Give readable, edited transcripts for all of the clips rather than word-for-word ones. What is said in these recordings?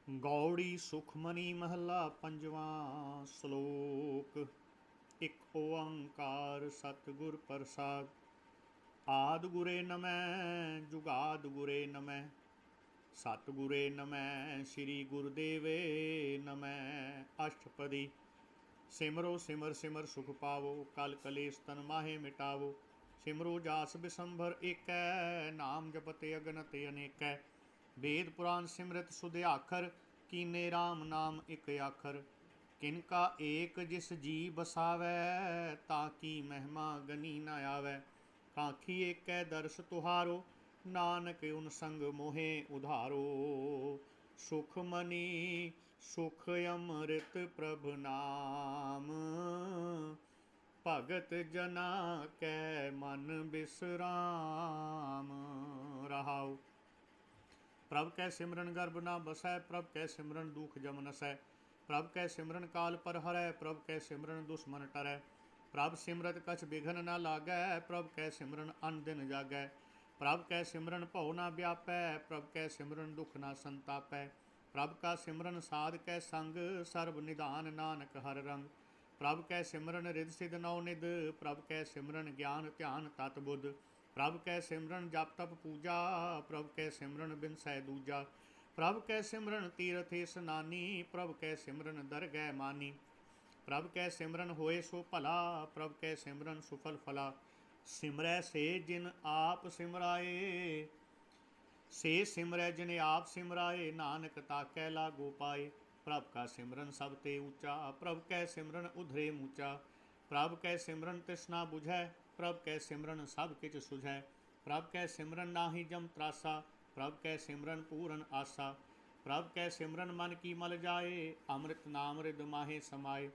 ਗੌੜੀ ਸੁਖਮਨੀ ਮਹੱਲਾ ਪੰਜਵਾਂ ਸ਼ਲੋਕ। ਇੱਕ ਓੰਕਾਰ ਸਤਿਗੁਰ ਪ੍ਰਸਾਦ। ਆਦਿ ਗੁਰੇ ਨਮੈ ਜੁਗਾਦਿ ਗੁਰੇ ਨਮੈ। ਸਤਿਗੁਰੇ ਨਮੈ ਸ੍ਰੀ ਗੁਰਦੇਵੇ ਨਮੈ। ਅਸ਼ਟਪਦੀ। ਸਿਮਰੋ ਸਿਮਰ ਸਿਮਰ ਸੁਖ ਪਾਵੋ, ਕਲ ਕਲੇਸ਼ ਤਨ ਮਾਹੇ ਮਿਟਾਵੋ। ਸਿਮਰੋ ਜਾਸ ਬਿਸੰਭਰ ਏਕੈ, ਨਾਮ ਜਪਤੇ ਅਗਨਤ ਅਨੇਕੈ। वेद पुराण सिमरत सुध्याखर, कीने राम नाम इक आखर। किनका एक जिस जी बसावै, ताकि महिमा गनी न आवै। काखी एकै दर्श तुहारो, नानक उन संग मोहे उधारो। सुख मनी सुख अमृत प्रभ नाम, भगत जना कै मन बिसराम। रहाओ। प्रभ कै सिमरन गर्भ ना बसै, प्रभ कै सिमरन दुख जम नसै। प्रभ कै सिमरन काल पर हरै, प्रभ कै सिमरन दुश्मन टरै। प्रभ सिमरत कछ बिघन न लागै, प्रभ कै सिमरन अन दिन जागै। प्रभ कै सिमरन भव न व्यापै, प्रभ कै सिमरन दुख न संतापै। प्रभ का सिमरन साध कै संग, सर्ब निधान नानक हर रंग। प्रभ कै सिमरन रिद सिद्ध नौ निध, प्रभ कै सिमरन ज्ञान ध्यान तत बुध। प्रभ कै सिमरन जप तप पूजा, प्रभ कै सिमरन बिनसै दूजा। प्रभ कै सिमरन तीरथ स्नानी, प्रभ कै सिमरन दरगह मानी। प्रभ कै सिमरन होए सो भला, प्रभ कै सिमरन सुफल फला। सिमरै से जिन आप सिमराए, से सिमरै जिन आप सिमराए। नानक ताकै लागो पाए। प्रभ का सिमरन सब ते ऊँचा, प्रभ कै सिमरन उधरे मूचा। प्रभ कै सिमरन तृष्णा बुझै, प्रभ कै सिमरन सब किछ सुझै। प्रभ कै सिमरन नाहि जम त्रासा, प्रभ कै सिमरन पूरन आसा। प्रभ कै सिमरन मन की मल जाए, अमृत नाम रिद माहे समाए।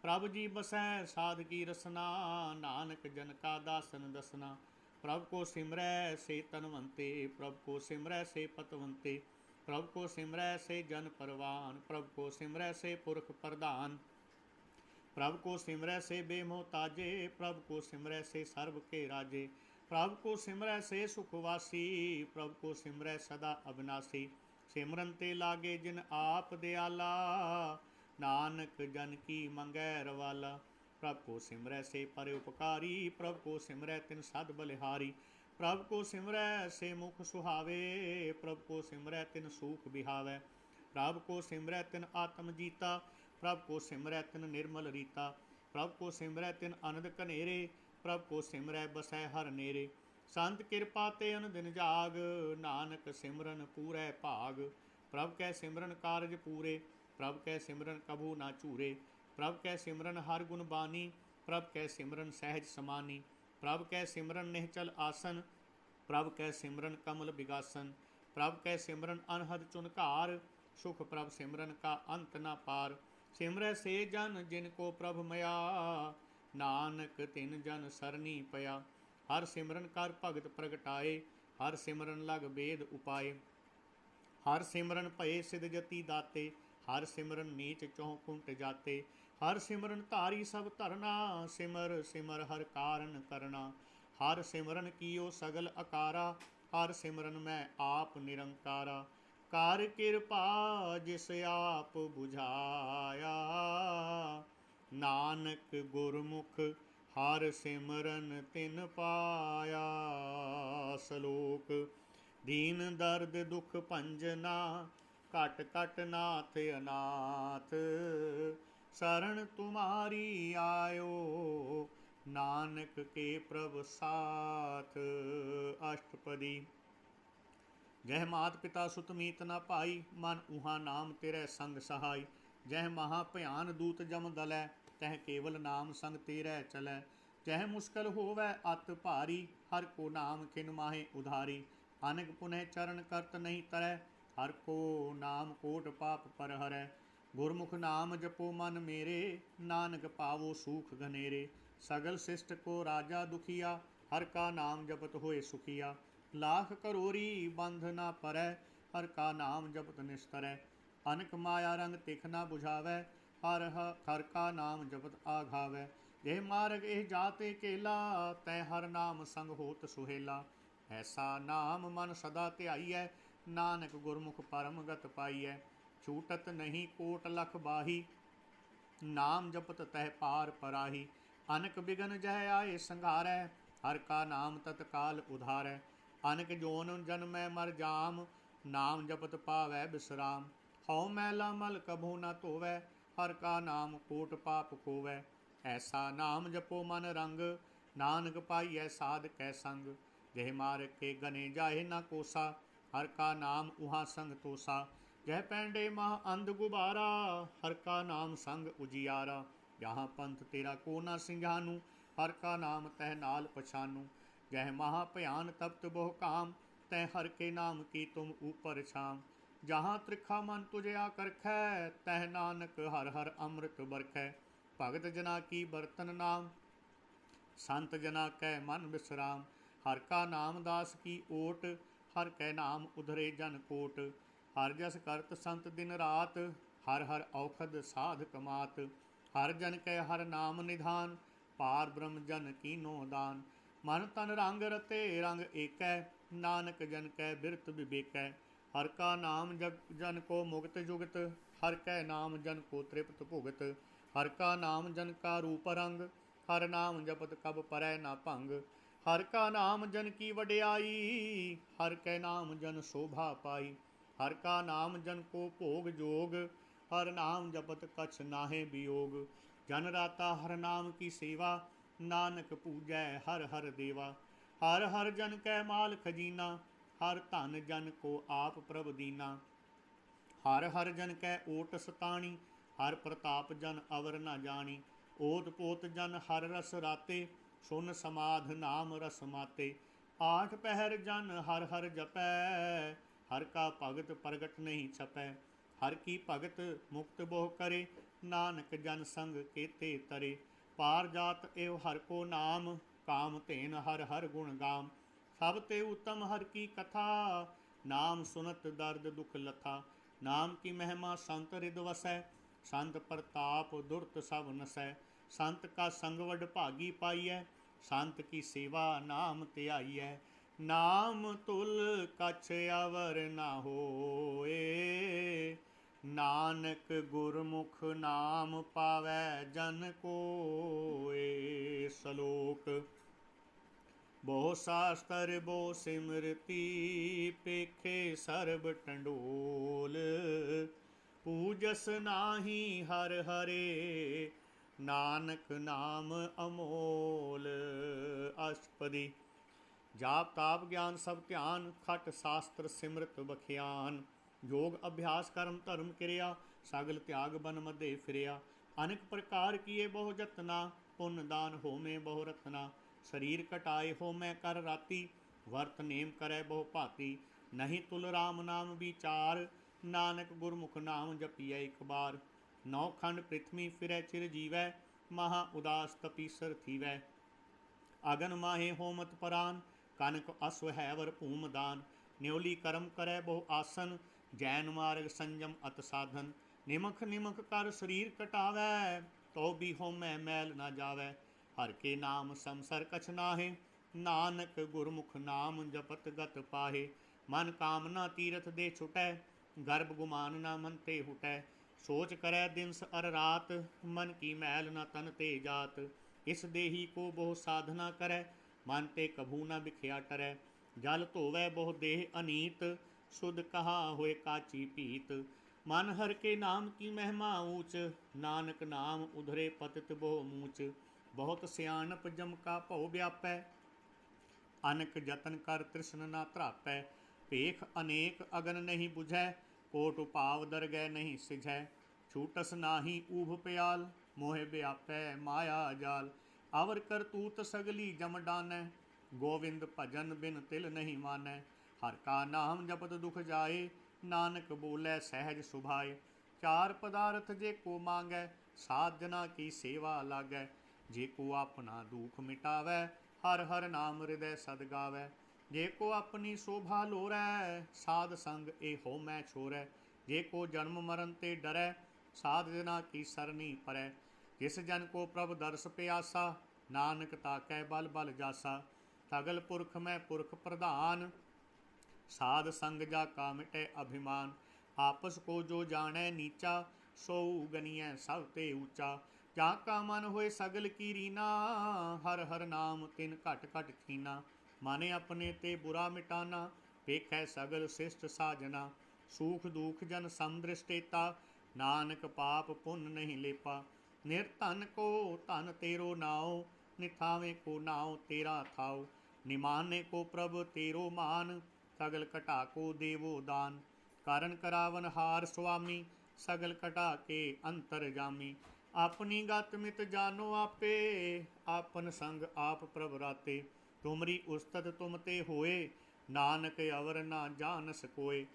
प्रभ जी बसै साध की रसना, नानक जन का दासन दसना। प्रभ को सिमरै से तनवंते, प्रभ को सिमरै से पतवंते। प्रभ को सिमरै से जन परवान, प्रभ को सिमरै से पुरख प्रधान। प्रभ को सिमरै से बेमोहताजे, प्रभ को सिमरै से सर्व के राजे। प्रभ को सिमरै से सुखवासी, प्रभ को सिमरै सदा अविनाशी। सिमरन ते लागे जिन आप दयाला, नानक जन की मंगै रवाला। प्रभ को सिमरै से परोपकारी, प्रभ को सिमरै तिन सद बलिहारी। प्रभ को सिमरै से मुख सुहावे, प्रभ को सिमरै तिन सूख बिहावै। प्रभ को सिमरै तिन आत्म जीता, प्रभ को सिमरै तिन निर्मल रीता। प्रभ को सिमरै तिन अनंद कनेरे, प्रभ को सिमरै बसै हर नेरे। संत कृपा ते अन दिन जाग, नानक सिमरन पूरै भाग। प्रभ कै सिमरन कारज पूरे, प्रभ कै सिमरन कभू ना चूरे। प्रभ कै सिमरन हर गुण बानी, प्रभ कै सिमरन सहज समानी। प्रभ कै सिमरन निहचल आसन, प्रभ कै सिमरन कमल बिगासन। प्रभ कै सिमरन अनहद चुनकार, सुख प्रभ सिमरन का अंत न पार। सिमरै से जन जिनको प्रभ मया, नानक तिन जन सरनी पया। हर सिमरन कर भगत प्रगटाए, हर सिमरन लग वेद उपाय। हर सिमरन भये सिद्ध जति दाते, हर सिमरन नीच चौं कुंट जाते। हर सिमरन धारी सब धरना, सिमर सिमर हर कारण करना। हर सिमरन कियो सगल अकारा, हर सिमरन मैं आप निरंकारा। कर कृपा जिस आप बुझाया, नानक गुरमुख हर सिमरन तिन पाया। श्लोक। दीन दर्द दुख भंजना, कट कट नाथ अनाथ। शरण तुम्हारी आयो, नानक के प्रभ साथ। अष्टपदी। जह मात पिता सुत मीत न पाई, मन उहाँ नाम तेरे संग सहाय। जह महा भयान दूत जम दलै, तह केवल नाम संग तेरे चलै। जह मुश्किल होवै अत भारी, हर को नाम खिन माहे उधारी। अनक पुनः चरण करत नहीं तरै, हर को नाम कोट पाप पर हरै। गुरमुख नाम जपो मन मेरे, नानक पावो सूख घनेरे। सगल शिष्ट को राजा दुखिया, हर का नाम जपत होए सुखिया। लाख करोरी बंध न परै, हर का नाम जपत निस्तरै। अनक माया रंग तिख न बुझावै, हर का नाम जपत आघावै। यह मार्ग एह जाते केला, तै हर नाम संग होत सुहेला। ऐसा नाम मन सदा ध्याईऐ, नानक गुरमुख परम गत पाईऐ। छूटत नहीं कोट लख बाही, नाम जपत तह पार पराही। अनक बिघन जह आए संघारै, हर का नाम तत्काल उधारै। अनक जोन जन्मै मर जाम, नाम जपत पावै बिश्राम। हौ मैला मल कभू न धोवै, हर का नाम कोट पाप खोवै। ऐसा नाम जपो मन रंग, नानक पाइयै साध कै संग। जह मार के गने जाहे न कोसा, हर का नाम उहाँ संग तोसा। जह पैंडे मह अंध गुबारा, हर का नाम संग उजियारा। जहाँ पंथ तेरा को न सिंझानू, हर का नाम तह नाल पछानू। जह महा भयान तप्त बहु काम, तह हर के नाम की तुम ऊपर छाम। जहाँ त्रिखा मन तुझे आकर खै, तह नानक हर हर अमृत बरखै। भगत जना की बर्तन नाम, संत जना कै मन विश्राम। हर का नाम दास की ओट, हर कै नाम उधरे जन कोट। हर जस करत संत दिन रात, हर हर औखद साध कमात। हर जन कै हर नाम निधान, पार ब्रह्म जन कीनो दान। मन तन रंग रते रंग एकै, नानक जन कै बिरत विवेकै। हर का नाम जन को मुक्त जुगत, हर कै नाम जन को तृप्त भुगत। हर का नाम जन का रूप रंग, हर नाम जपत कब परै न भंग। हर का नाम जन की वड्याई, हर कै नाम जन शोभा पाई। हर का नाम जन को भोग जोग, हर नाम जपत कछ नाहे वियोग। जन राता हर नाम की सेवा, नानक पूजै हर हर देवा। हर हर जन कै माल खजीना, हर धन जन को आप प्रभ दीना। हर हर जन कै ओट सताणी, हर प्रताप जन अवर न जानी। ओत पोत जन हर रस राते, सुन समाध नाम रस माते। आठ पहर जन हर हर जपै, हर का भगत प्रगट नहीं छपै। हर की भगत मुक्त बोह करे, नानक जन संग केते तरे। पार जात एव हर को नाम, काम तेन हर हर गुण गाम। सब ते उत्तम हर की कथा, नाम सुनत दर्द दुख लथा। नाम की महिमा संत हृद वसै, संत प्रताप दुर्त सब नसै। संत का संग वड भागी पाइयै, संत की सेवा नाम त्याइयै। नाम तुल कछ अवर न होए, नानक गुरमुख नाम पावै जन कोए। सलोक बहु शास्त्र बहु सिमरती, पेखे सर्ब टंडोल। पूजस नाही हर हरे, नानक नाम अमोल। अष्टपदी। जाप ताप ज्ञान सब ध्यान, खट शास्त्र सिमरत बखियान। योग अभ्यास कर्म धर्म क्रिया, सगल त्याग बन मध्य फिरिया। अनेक प्रकार किए बहु जतना, पुण्य दान होमे बहु रत्ना। शरीर कटाए हो मैं कर राती, वर्त नेम करे बहु भांति। नहीं तुल राम नाम विचार, नानक गुरमुख नाम जपिए एक बार। नौ खंड पृथ्वी फिरै चिर जीवै, महा उदास तपीसर थीवै। अगन माहे होमत परान, कनक अश्व हैवर भूम दान। न्योली कर्म करे बहु आसन, जैन मार्ग संयम अत साधन। निमख निमख कर शरीर कटावै, तो भी होमै मैल न जावै। हर के नाम संसर कछ नाहे, नानक गुरमुख नाम जपत गत पाहे। मन कामना तीरथ दे छुटै, गर्भ गुमान न मन ते हुटै। सोच करै दिनस अर रात, मन की मैल न तन ते जात। इस देही को बहु साधना करै, मन ते कभू न बिख्या टरै। जल धोवै बहु देह अनीत, शुद्ध कहा होए काची पीत। मन हर के नाम की महिमा ऊंच, नानक नाम उधरे पतित बहु मूच। बहुत सियाणप जम का भौ व्यापै, अनक जतन कर तृष्ण न त्रापै। भेख अनेक अगन नहीं बुझै, कोट उपाव दरगह नहीं सिझै। छूटस नाही ऊभ प्याल, मोह व्यापै माया जाल। अवर करतूत सगली जम डानै, गोविंद भजन बिन तिल नहीं मानै। हर का नाम जपत दुख जाए, नानक बोलै सहज सुभाए। चार पदार्थ जे को मांगै, साध जना की सेवा लागै। जे को अपना दुख मिटावै, हर हर नाम हृदय सद गावै। जे को अपनी शोभा लोरै, साध संग ए हो मैं छोरै। जे को जन्म मरण ते डरै, साध जना की सरनी परै। जिस जन को प्रभ दर्श प्यासा, नानक ताकै बल बल जासा। सगल पुरख में पुरख प्रधान, साध संग जा का मिटै अभिमान। आपस को जो जाने नीचा, सो गनिय सब ते ऊंचा। जा का मन होए सगल की रीना, हर हर नाम तिन घट घट छीना। माने अपने ते बुरा मिटाना, पेखै सगल शिष्ट साजना। सूख दुख जन समदृष्टेता, नानक पाप पुण्य नहीं लेपा। निर्धन को धन तेरो नाओ, निथावे को नाओ तेरा थाओ। निमाने को प्रभ तेरो मान, सगल कटा को देवो दान। कारण करावन हार स्वामी, सगल कटा के अंतर जामी। अपनी गत मित जानो आपे, आपन संग आप प्रभ राते। तुमरी उस्तत तुम ते होए, नानक अवर ना जानस कोय।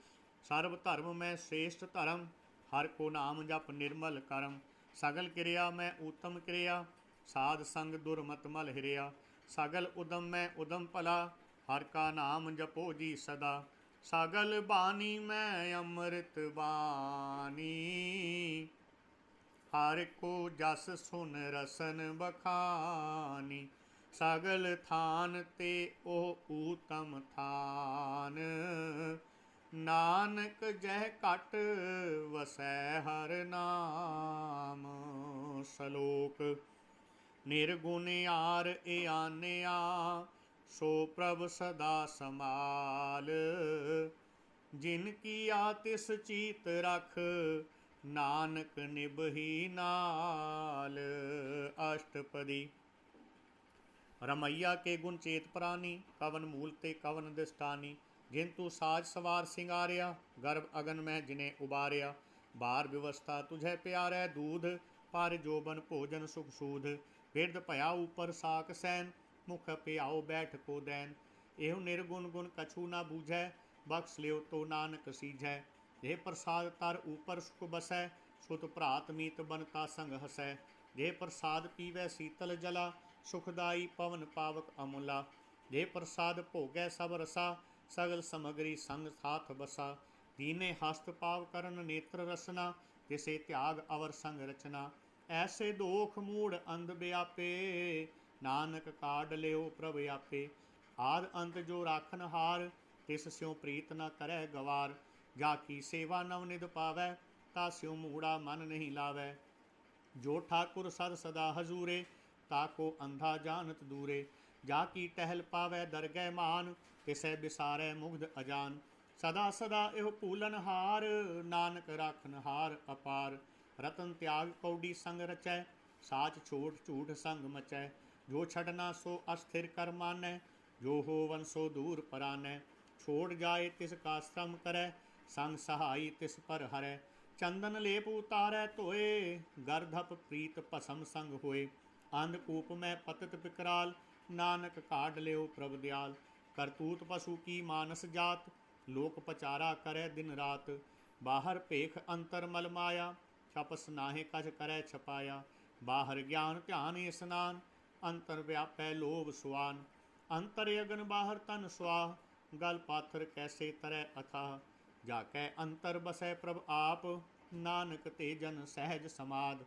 सर्व धर्म में श्रेष्ठ धर्म, हर को नाम जप निर्मल करम। सगल क्रिया में उत्तम क्रिया, साध संग दुर्मत मल हिरिया। सगल उदम में उदम भला, हर का नाम जपो जी सदा। सगल बानी में अमृत बानी, हर को जस सुन रसन बखानी। सगल थान ते ओ ऊतम थान, नानक जह कट वसै हर नाम। सलोक निर्गुण आर ए आनया, सो प्रभ सदा समाल। जिनकी आतिस चीत रख, नानक निबही नाल। अष्टपदी। रमैया के गुण चेत प्राणी, कवन मूल ते कवन दिष्टानी। जिंतु साज सवार सिंगारिया, गर्भ अगन में जिन्हें उबारिया। बार व्यवस्था तुझे प्यारे दूध, पर जोबन भोजन सुख सूध। बिरद भया ऊपर साक सैन, मुख प्याओ बैठ को दैन। एहु निर्गुण गुण कछु न बूझै, बख्श लियो तो नानक सीझै। जे प्रसाद तर ऊपर सुख बसै, सुत भ्रात मीत बनता संग हसै। जे प्रसाद पीवै शीतल जला, सुखदाई पवन पावक अमूला। जे प्रसाद भोगै सब रसा, सगल समगरी संग साथ बसा। दीने हस्त पाव करन नेत्र रसना, तिसे त्याग अवर संग रचना। ऐसे दोख मूढ़ अंध व्यापे, नानक काढ़ लियो प्रभ आपे। आद अंत जो राखन हार, तिस स्यों प्रीत न करे गवार। जाकी सेवा नवनिध पावै, ता स्यों मूढ़ा मन नहीं लावै। जो ठाकुर सद सदा हजूरे, ताको अंधा जानत दूरे। जाकी टहल पावै दरगह मान, तिसै बिसारै मुग्ध अजान। सदा सदा एहो पूलन हार, नानक राखन हार अपार। रतन त्याग कौडी संग रचै, साच छोट झूठ संग मचै। जो छड़ना सो अस्थिर कर मानै, जो होवन सो दूर परानै। छोड़ जाए तिसका श्रम करै, संग सहाई तिस पर हरै। चंदन लेप उतारै धोए, गर्धप प्रीत भसम संग होए। अंधकूप में पतित विकराल, नानक काढ़ लियो प्रभ दयाल। करतूत पशु की मानस जात, लोक पचारा करे दिन रात। बाहर पेख अंतर मल माया, छपस नाहे कछ करे छपाया। बाहर ज्ञान ध्यान स्नान, अंतर व्यापै लोभ सुआन। अंतर अगन बाहर तन स्वाह, गल पाथर कैसे तरह अथाह। जाकै अंतर बसै प्रभ आप, नानक ते जन सहज समाद।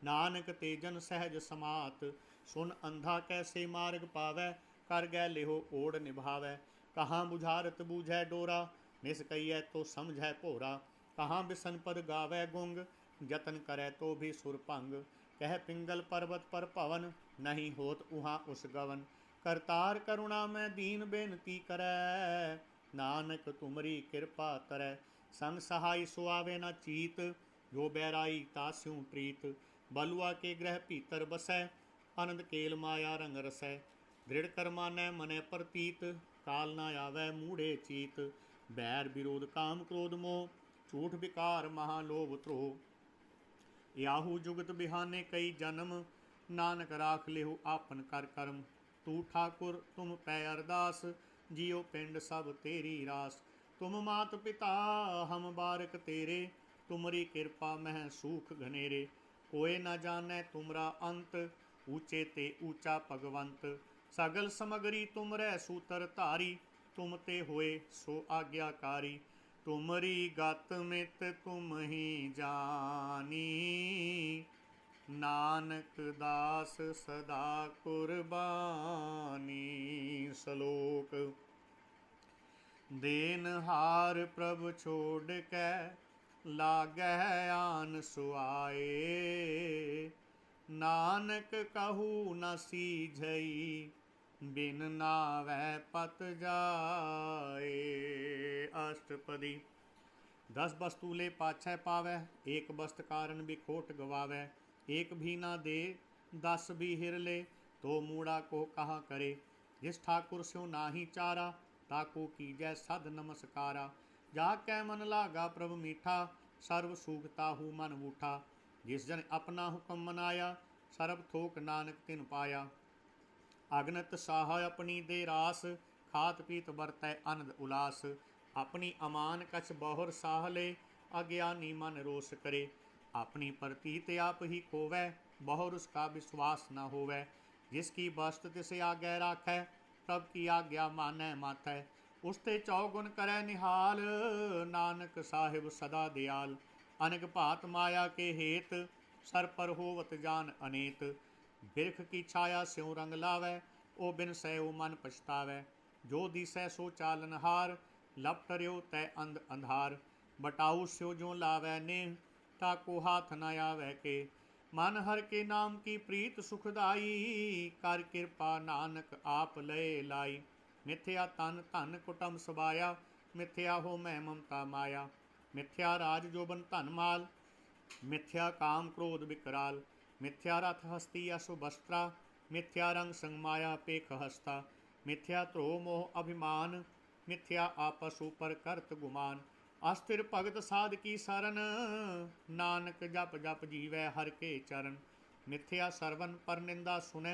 नानक ते जन सहज समात, सुन अंधा कैसे मार्ग पावै। कर गै लिहो ओढ़ निभावै। कहाँ बुझारत बूझै डोरा, निस कहिए तो समझै भोरा। कहाँ बिसन पद गावै गुंग, जतन करे तो भी सुर भंग। कह पिंगल पर्वत पर पवन, नहीं होत उहाँ उस गवन। करतार करुणा में दीन बेनती करै, नानक तुमरी कृपा तरै। संग सहाय सुआवे न चीत, जो बैराई तास्यों प्रीत। बलुआ के ग्रह भीतर बसै, आनंद केल माया रंग रसै। दृढ़ कर्मा न मनै प्रतीत, काल न आवै मूढ़े चीत। बैर विरोध काम क्रोध मोह, झूठ विकार महालोभ त्रोह। याहू जुगत बिहाने कई जन्म, नानक राख लेहु आपन कर कर्म। तू ठाकुर तुम पै अरदास, जियो पिंड सब तेरी रास। तुम मात पिता हम बारक तेरे, तुमरी कृपा मह सूख घनेरे। कोय न जाने तुमरा अंत, ऊंचे ते ऊंचा भगवंत। सगल समगरी तुम रै सूतर धारी, तुम ते होए सो आज्ञाकारी। तुमरी गत मित तुम ही जानी, नानक दास सदा कुर्बानी। सलोक देन हार प्रभ छोड़ कै लागै आन सुआए। नानक कहू न सीझई बिन नावै पत जाए। अष्टपदी। 10 वस्तु ले पाछै पावै, एक वस्त कारण बिखोट गवावै। एक भी ना दे 10 भी हिर ले, तो मूड़ा को कहाँ करे। जिस ठाकुर स्यों नाहि चारा, ताको कीजै सद नमस्कारा। जाकै मन लागा प्रभु मीठा, सर्व सुख ताहू मन बूठा। जिस जन अपना हुक्म मनाया, सर्ब थोक नानक तिन पाया। अगनत साह अपनी दे रास, खात पीत बरतै आनंद उलास। अपनी अमान कछ बहुर साह ले, अज्ञानी मन रोष करे। अपनी प्रतीत आप ही खोवै, बहुर उसका विश्वास न होवै। जिसकी वस्त तिस आगे राखै, प्रभ की आज्ञा मानै माथै। उसते चौगुन करै निहाल, नानक साहिब सदा दयाल। अनग भात माया के हेत, सर पर होवत जान अनेत। बिरख की छाया स्यों रंग लावै, ओ बिन सै ओ मन पछतावै। जो दिसै सो चालनहार, लपटर्यो तै अंध अंधार। बटाऊ स्यो जो लावै नेह, ताको हाथ न आवै के। मन हर के नाम की प्रीत सुखदाई, कर कृपा नानक आप लय लाई। मिथ्या तन धन कुटुम सबाया, मिथ्या हो मैं ममता माया। मिथ्या राज जोबन धन माल, मिथ्या काम क्रोध विकराल। मिथ्या रथ हस्ती अशुभस्त्रा, मिथ्या रंग संग माया पेख हस्ता। मिथ्या ध्रोह मोह अभिमान, मिथ्या आपस ऊपर करत गुमान। अस्थिर भगत साध की सरन, नानक जप जप जीवै हर के चरण। मिथ्या सरवन पर निंदा सुनै,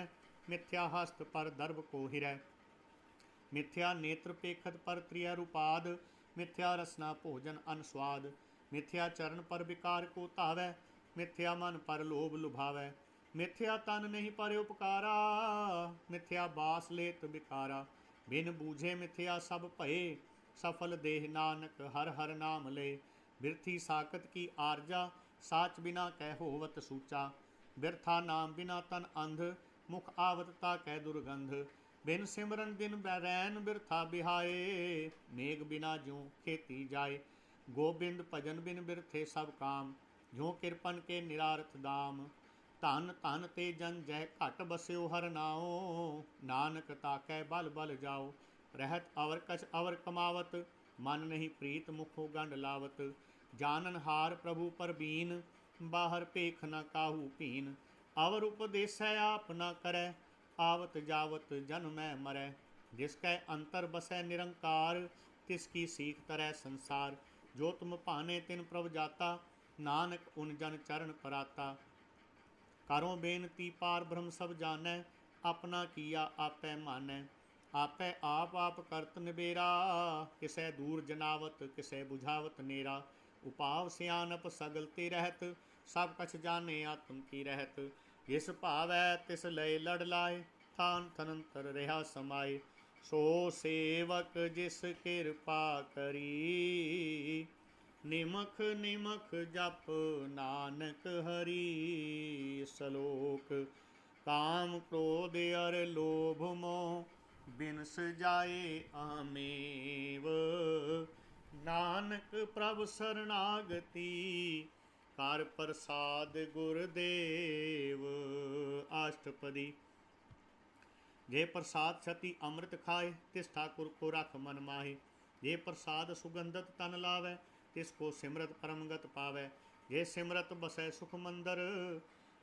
मिथ्या हस्त पर दर्भ को हिरै। मिथ्या नेत्र पेखत पर त्रिय रूपाद, मिथ्या रसना भोजन अनस्वाद। मिथ्या चरण पर विकार को धावै, मिथ्या मन पर लोभ लुभावै। मिथ्या तन नहीं पर उपकारा, मिथ्या बास लेत बिकारा। बिन बूझे मिथ्या सब भये, सफल देह नानक हर हर नाम ले। बिरथी साकत की आरजा, साच बिना कह होवत सूचा। बिरथा नाम बिना तन अंध, मुख आवत ताकै दुर्गंध। बिन सिमरन दिन बैरैन बिरथा बिहाए, मेघ बिना ज्यों खेती जाए। गोबिंद भजन बिन बिरथे सब काम, ज्यों किरपन के निरारथ दाम। धन धन ते जन जय घट बस्यो हर नाओ, नानक ताकै बल बल जाओ। रहत अवर कछ अवर कमावत, मन नहीं प्रीत मुखो गंड लावत। जानन हार प्रभु पर बीन, बाहर पेख न काहू पीन। अवर उपदेसै आप न करै, आवत जावत जन्मै मरै। जिसकै अंतर बसै निरंकार, तिसकी सीख तरह संसार। जो तुम पाने तिन प्रभ जाता, नानक उन जन चरण पराता। करो बेनती पार ब्रह्म सब जानै, अपना किया आपै मानै। आपै आप करत निबेरा, किसै दूर जनावत किसै बुझावत नेरा। उपाव सियानप सगल ते रहत, सब कछ जाने आत्म की रहत। जिस भावै तिस लय लड़ लाए, थान थनंतर रहा समाए। सो सेवक जिस कृपा करी, निमख निमख जप नानक हरि। सलोक। काम क्रोध अर लोभ मोह, बिनस जाए आमेव। नानक प्रभ शरणागति, कर प्रसाद गुरदेव। अष्टपदी। जे प्रसाद छति अमृत खाए, तिस ठाकुर को रख मन माहे। जे प्रसाद सुगंधत तन लावै, तिसको सिमरत परमगत पावै। जे सिमरत बसै सुख मंदर,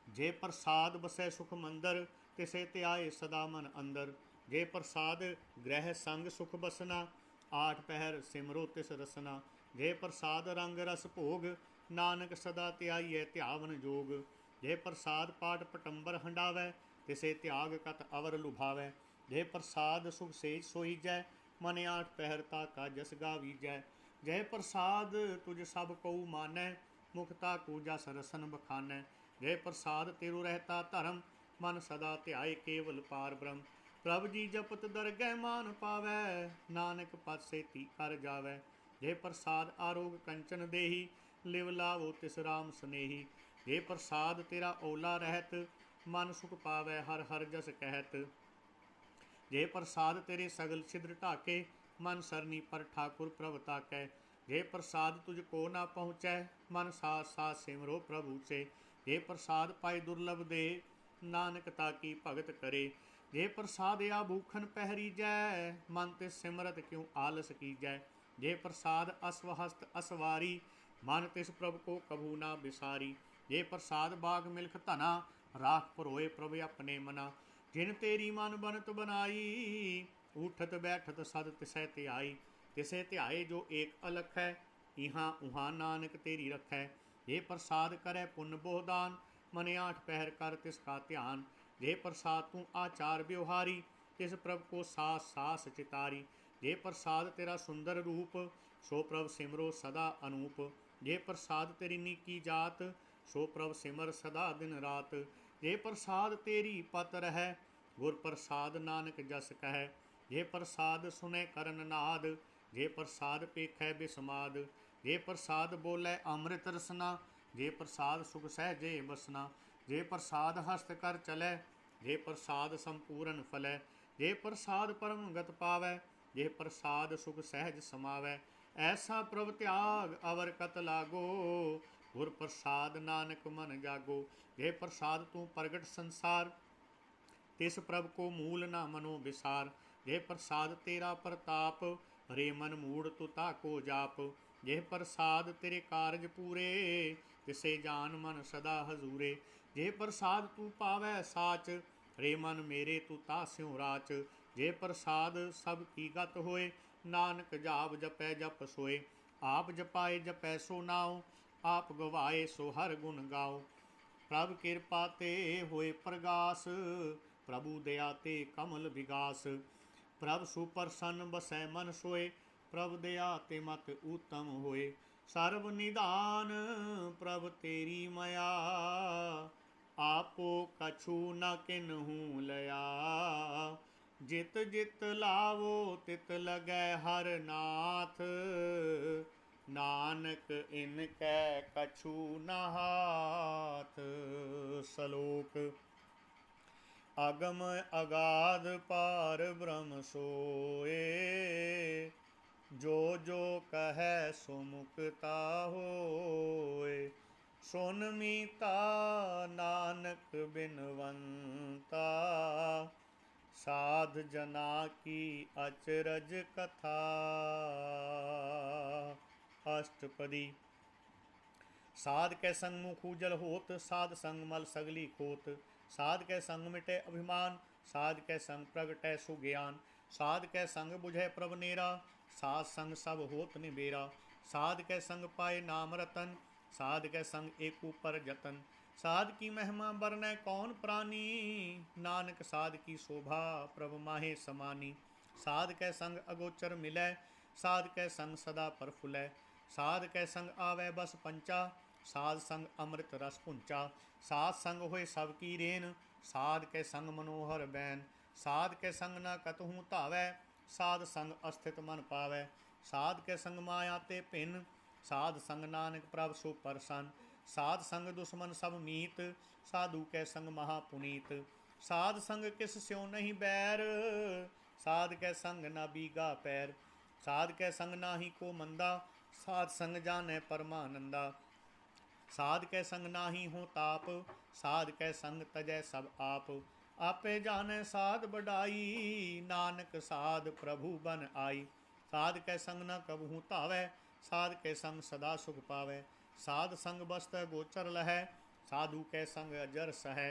जे प्रसाद बसै सुख मंदर। तिसे त्याए सदा मन अंदर। जे प्रसाद ग्रह संग सुख बसना, आठ पहर सिमरो तिस रसना। जे प्रसाद रंग रस भोग, नानक सदा त्याइए ध्यावन जोग। जे प्रसाद पाठ पटंबर हंडावै, तिसे त्याग कत अवर लुभावै। जे प्रसाद सुख सेज सोईजै, मन आठ पहर ताका जस गावीजै। जय प्रसाद तुझ सब कऊ मानै, मुखता को जस रसन बखानै। जय प्रसाद तेरो रहता धर्म, मन सदा ध्याए केवल पार ब्रह्म। प्रभ जी जपत दरगह मान पावै, नानक पद सेती कर जावै। जे प्रसाद आरोग कंचन देही, लिव लावो तिस राम स्नेही। जे प्रसाद तेरा ओला रहत, मन सुख पावै हर हर जस कहत। जे प्रसाद तेरे सगल छिद्र ढाके, मन सरनी पर ठाकुर प्रभ ताकै। जे प्रसाद तुझको ना पहुँचै, मन साथ साथ सिमरो प्रभु से। जे प्रसाद पाए दुर्लभ दे, नानक ताकी भगत करे। जे प्रसाद या भूखन पहरी जै, मन तिस सिमरत क्यों आलस कीजै। जे प्रसाद अस्वहस्त असवारी, मन तिस प्रभु को कभू ना बिसारी। जे प्रसाद बाग मिल्ख धना, राख परोए प्रभु अपने मना। जिन तेरी मन बनत बनाई, उठत बैठत सद तिसै त्याई। तिसे ध्याए जो एक अलख है, इहाँ उहाँ नानक तेरी रखै। जे प्रसाद करे पुण्य बोहदान, मन आठ पहर कर तिसका ध्यान। जे प्रसाद तू आचार व्यवहारी, तिस प्रभु को सास सास चितारी। जे प्रसाद तेरा सुंदर रूप, सो प्रभु सिमरो सदा अनूप। जे प्रसाद तेरी नीकी जात, सो प्रभु सिमर सदा दिन रात। जे प्रसाद तेरी पत रहै, गुर प्रसाद नानक जस कहै। जे प्रसाद सुने करन नाद, जे प्रसाद पेखै बिस्माद। जे प्रसाद बोलै अमृत रसना, जे प्रसाद सुख सहजे बसना। जे प्रसाद हस्त कर चलै, जे प्रसाद संपूर्ण फलै। जे प्रसाद परम गत पावै, जे प्रसाद सुख सहज समावै। ऐसा प्रभ त्याग अवर कत लागो, गुर प्रसाद नानक मन जागो। जे प्रसाद तू प्रगट संसार, तिस प्रभ को मूल ना मनो विसार। जे प्रसाद तेरा प्रताप, रे मन मूढ़ तु ताको जाप। जे प्रसाद तेरे कारज पूरे, तिसे जान मन सदा हजूरे। जे प्रसाद तू पावै साच, रे मन मेरे तू तास्यों राच। जे प्रसाद सब की गत होए, नानक जाप जपै जप सोए। आप जपाए जपै सो नाओ, आप गवाए सो हर गुण गाओ। प्रभ कृपा ते होए प्रगास, प्रभु दया ते कमल विगास। प्रभ सुप्रसन्न बसै मन सोए, प्रभ दया ते मत उत्तम होए। सर्व निधान प्रभ तेरी मया, आपो कछु न किन्हू लया। जित जित लावो तित लगै हर नाथ, नानक इनकै कछु न हाथ। सलोक। अगम अगाध पार ब्रह्म सोए, जो जो कहे सो मुक्ता होए। सुन मीता नानक बिनवंता, साध जना की अचरज कथा। अष्टपदी। साध कै संग मुख उजल होत, साध संग मल सगली खोत। साध कै संग मिटे अभिमान, साध कै संग प्रगटै सुज्ञान। साध कै संग बुझै प्रभ नेरा, साध संग सब होत निबेरा। साध कै संग पाए नाम रतन, साध कै संग एक ऊपर जतन। साध की महिमा बरनै कौन प्राणी, नानक साध की शोभा प्रभ माहे समानी। साध कै संग अगोचर मिलै, साध कै संग सदा प्रफुल्लै। साध कै संग आवे बस पंचा, साध संग अमृत रस पुंचा। साध संग होए सब की रेन, साध कै संग मनोहर बैन। साध कै संग न कतहूँ धावै, साध संग अस्थित मन पावै। साध कै संग माया ते भिन्न, साध संग नानक प्रभ सो प्रसन्न। साध संग दुश्मन सब मीत, साधु कै संग महापुनीत। साध संग किस स्यों नहीं बैर, साध कै संग न बीगा पैर। साध कै संग नाही को मंदा, साध संग जानै परमानंदा। साध कै संग नाही हो ताप, साध कै संग तजै सब आप। आपे जानै साध बढ़ाई, नानक साध प्रभु बन आई। साध कै संग न कबहू धावै, साध कै संग सदा सुख पावै। साध संग बसतै गोचर लहै, साधु कै संग अजर सहै।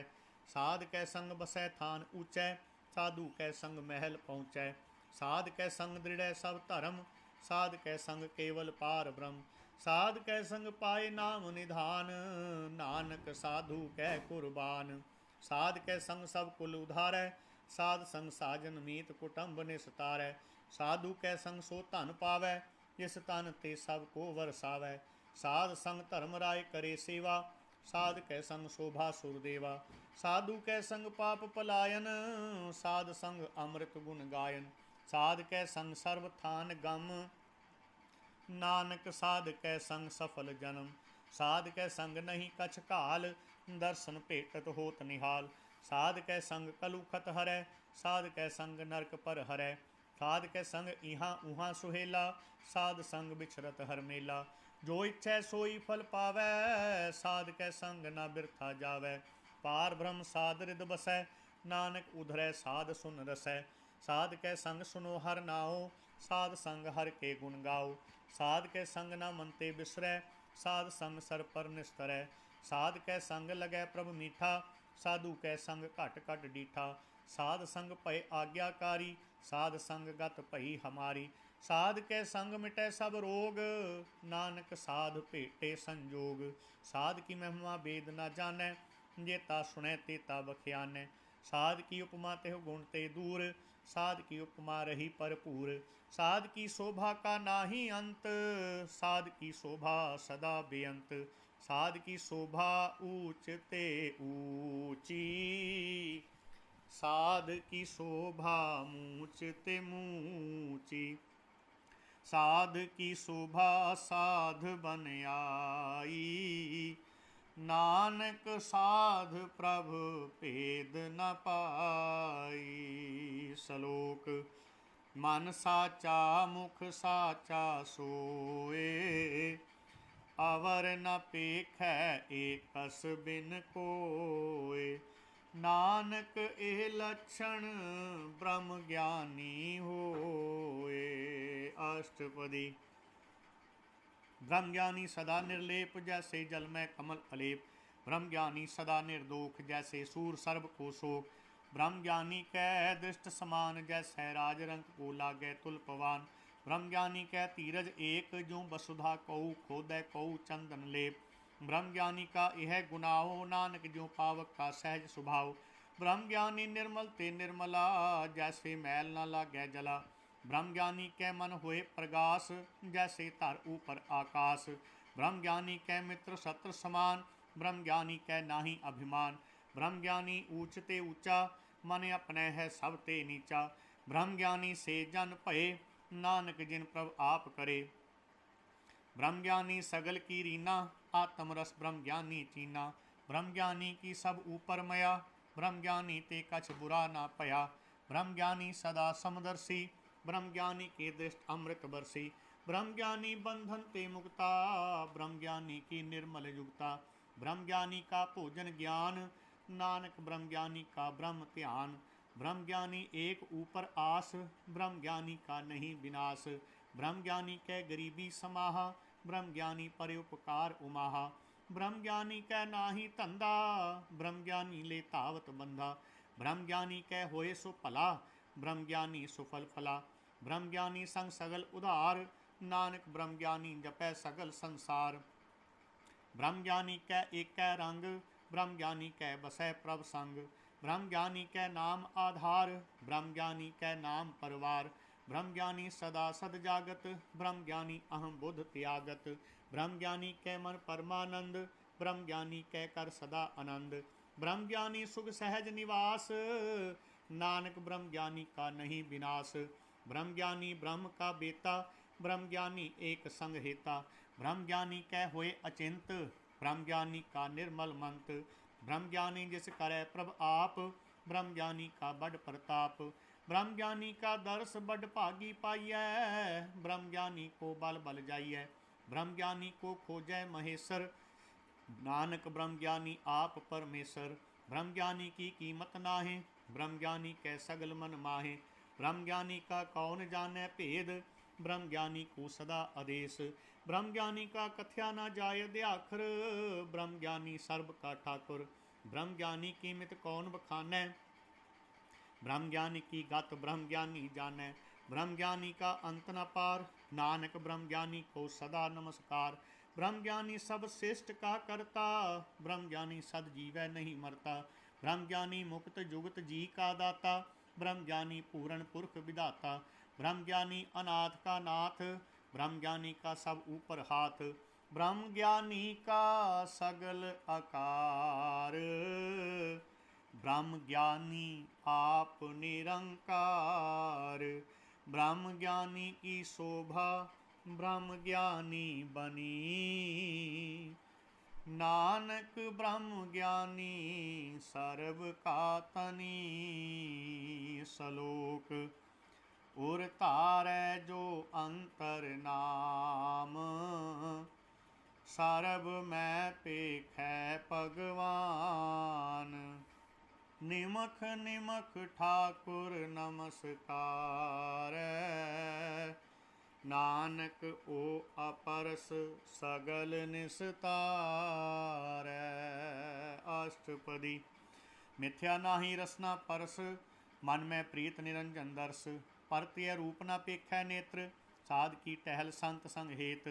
साध कै संग बसै थान ऊँचै, साधु कै संग महल पहुँचै। साध कै संग दृढ़ सब धर्म, साध कै संग केवल पार ब्रह्म। साध कै संग पाए नाम निधान, नानक साधु कै कुर्बान। साध कै संग सब कुल उधारै, साध संग साजन मीत कुटुंब निस्तारै। साधु कै संग सो धन पावै, जिस तन ते सब को वरसावै। साध संग धर्म राय करे सेवा, साध कै संग शोभा सुरदेवा। साधु कै संग पाप पलायन, साध संग अमृत गुण गायन। साध कै संग सर्व थान गम, नानक साध कै संग सफल जन्म। साध कै संग नहीं कछ काल, दर्शन भेटत होत निहाल। साध कै संग कलुखत हरै, साध कै संग नरक पर हरै। साध कै संग इहाँ उहाँ सुहेला, साध संग बिछरत हर मेला। जो इच्छै सोई फल पावै, साध कै संग ना बिरथा जावै। पार ब्रह्म साध रिद बसै, नानक उधरै साध सुन रसै। साध कै संग सुनो हर नाओ, साध संग हर के गुण गाओ। साध कै संग ना मनते बिसरै, साध संग सर पर निस्तरै। साध कै संग लगै प्रभु मीठा, साधु कै संग घट घट डीठा। साध संग भय आज्ञाकारी, साध संग गत भई हमारी। साध कै संग मिटै सब रोग, नानक साध भेटे संजोग। साध की महिमा वेद न जानै, जेता सुनै तेता बख्यानै। साध की उपमा तेह गुण ते दूर, साध की उपमा रही भरपूर। साध की शोभा का नाही अंत, साध की शोभा सदा बेअंत। साध की शोभा ऊंच ते ऊंची, साध की शोभा मूंच ते मूंची। साध की शोभा साध बन आई, नानक साध प्रभु भेद न पाई। सलोक मन साचा मुख साचा सोए, अवर न पेखै एकस बिन कोय। नानक एह लक्षण ब्रह्म ज्ञानी होए। अष्टपदी। ब्रह्म ज्ञानी सदा निर्लेप, जैसे जल में कमल अलेप। ब्रह्म ज्ञानी सदा निर्दोष, जैसे सूर सर्ब को शोक। ब्रह्म ज्ञानी कै दृष्ट समान, जैसे राज रंग को लागे तुलपवान। ब्रह्म ज्ञानी कै धीरज एक, जो वसुधा कऊ खोदै कऊ चंदन लेप। ब्रह्म ज्ञानी का यह गुनाहो, नानक ज्यों पावक का सहज स्वभाव। ब्रह्म ज्ञानी निर्मल ते निर्मला, जैसे मैल न लागै जला। ब्रह्म ज्ञानी कै मन होए प्रगास, जैसे धर ऊपर आकाश। ब्रह्म ज्ञानी कै मित्र शत्रु समान, ब्रह्म ज्ञानी कै नाही अभिमान। ब्रह्म ज्ञानी ऊंच ते ऊंचा, मन अपने है सब ते नीचा। ब्रह्म ज्ञानी से जन भये, नानक जिन प्रभ आप करे। ब्रह्म ज्ञानी सगल की रीना, आत्म रस ब्रह्म ज्ञानी चीना। ब्रह्म ज्ञानी की सब ऊपर मया, ब्रह्म ज्ञानी ते कछ बुरा ना पया। ब्रह्म ज्ञानी सदा समदर्शी, ब्रह्म ज्ञानी के दृष्ट अमृत बरसी। ब्रह्म ज्ञानी बंधन ते मुक्ता, ब्रह्म ज्ञानी की निर्मल युक्ता। ब्रह्म ज्ञानी का भोजन ज्ञान, नानक ब्रह्म ज्ञानी का ब्रह्म ध्यान। ब्रह्म ज्ञानी एक ऊपर आस, ब्रह्म ज्ञानी का नहीं विनाश। ब्रह्म ज्ञानी कै गरीबी समाहा, ब्रह्म ज्ञानी पर उपकार उमाहा। ब्रह्म ज्ञानी कै नाही धंधा, ब्रह्म ज्ञानी ले तावत बंधा। ब्रह्म ज्ञानी कै होए सो भला, ब्रह्म ज्ञानी सुफल फला। ब्रह्म ज्ञानी संग सगल उधार, नानक ब्रह्म ज्ञानी जपै सगल संसार। ब्रह्म ज्ञानी कै एकै रंग, ब्रह्म ज्ञानी कै बसै प्रभ संग। ब्रह्म ज्ञानी कै नाम आधार, ब्रह्म ज्ञानी कै नाम परवार। ब्रह्म ज्ञानी सदा सद जागत, ब्रह्म ज्ञानी अहम बुध त्यागत। ब्रह्म ज्ञानी कै मन परमानंद, ब्रह्म ज्ञानी कै कर सदा आनंद। ब्रह्म ज्ञानी सुख सहज निवास, नानक ब्रह्म ज्ञानी का नहीं विनाश। ब्रह्म ज्ञानी ब्रह्म का बेता, ब्रह्म ज्ञानी एक संग हेता। ब्रह्म ज्ञानी कै होए अचिंत, ब्रह्म ज्ञानी का निर्मल मंत। ब्रह्म ज्ञानी जिस करे प्रभ आप, ब्रह्म ज्ञानी का बड़ प्रताप। ब्रह्म ज्ञानी का दर्श बड़ भागी पाइयै, ब्रह्म ज्ञानी को बल बल जाइयै। ब्रह्म ज्ञानी को खोजै महेश्वर, नानक ब्रह्म ज्ञानी आप परमेश्वर। ब्रह्म ज्ञानी की कीमत नाहे, ब्रह्म ज्ञानी कै सगल मन माहे। ब्रह्म ज्ञानी का कौन जाने भेद, ब्रह्म ज्ञानी को सदा आदेश। ब्रह्म ज्ञानी का कथ्या न जाय दयाखर, ब्रह्म ज्ञानी सर्ब का ठाकुर। ब्रह्म ज्ञानी की मित कौन बखानै, ब्रह्म ज्ञानी की गत ब्रह्म ज्ञानी जानै। ब्रह्म ज्ञानी का अंत न पार, नानक ब्रह्म ज्ञानी को सदा नमस्कार। ब्रह्म ज्ञानी सब श्रेष्ठ का करता, ब्रह्म ज्ञानी सद जीवै नहीं मरता। ब्रह्म ज्ञानी मुक्त जुगत जी का दाता, ब्रह्म ज्ञानी पूर्ण पुरख विधाता। ब्रह्म ज्ञानी अनाथ का नाथ, ब्रह्म ज्ञानी का सब ऊपर हाथ। ब्रह्म ज्ञानी का सगल आकार, ब्रह्म ज्ञानी आप निरंकार। ब्रह्म ज्ञानी की शोभा ब्रह्म ज्ञानी बनी, नानक ब्रह्म ज्ञानी सर्व का तनी। सलोक उर धारै जो अंतर नाम, सरब मैं पेखै भगवान। निमख निमख ठाकुर नमस्कार, नानक ओ अपरस सगल निस्तारै। अष्टपदी। मिथ्या नाहि रसना परस, मन में प्रीत निरंजन दर्श। परतिय रूप न पेखै नेत्र, साध की टहल संत संग हेत।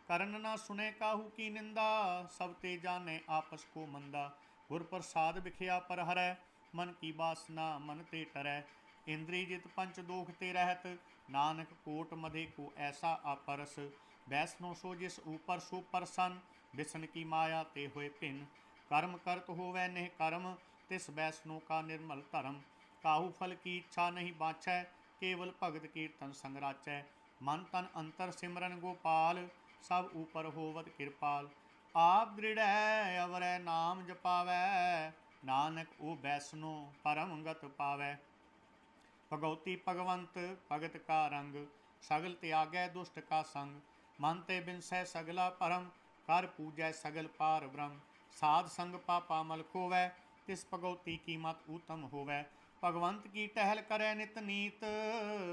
करन न सुने काहू की निंदा, सब ते जाने आपस को मंदा। गुर प्रसाद बिखया पर हरै, मन की बासना मन ते टरै। इंद्रिय जित पंच दोख ते रहत, नानक कोट मधे को ऐसा अपरस। वैष्णो सो जिस ऊपर सो परसन, बिसन की माया ते होए भिन। कर्म करत होवै नेह कर्म, तिस वैष्णो का निर्मल धर्म। काहू फल की इच्छा नहीं बाँछै, केवल भगत कीर्तन संग राचै। मन तन अंतर सिमरन गोपाल, सब ऊपर होवत कृपाल। आप दृढ़ अवरै नाम जपावै, नानक ओ वैष्णो परम गत पावै। भगवती भगवंत भगत का रंग, सगल त्यागै दुष्ट का संग। मन ते बिनसै सगला परम, कर पूजै सगल पार ब्रह्म। साध संग पापा मल खोवै, तिस भगवती की मत उत्तम होवै। भगवंत की टहल करै नित नीत,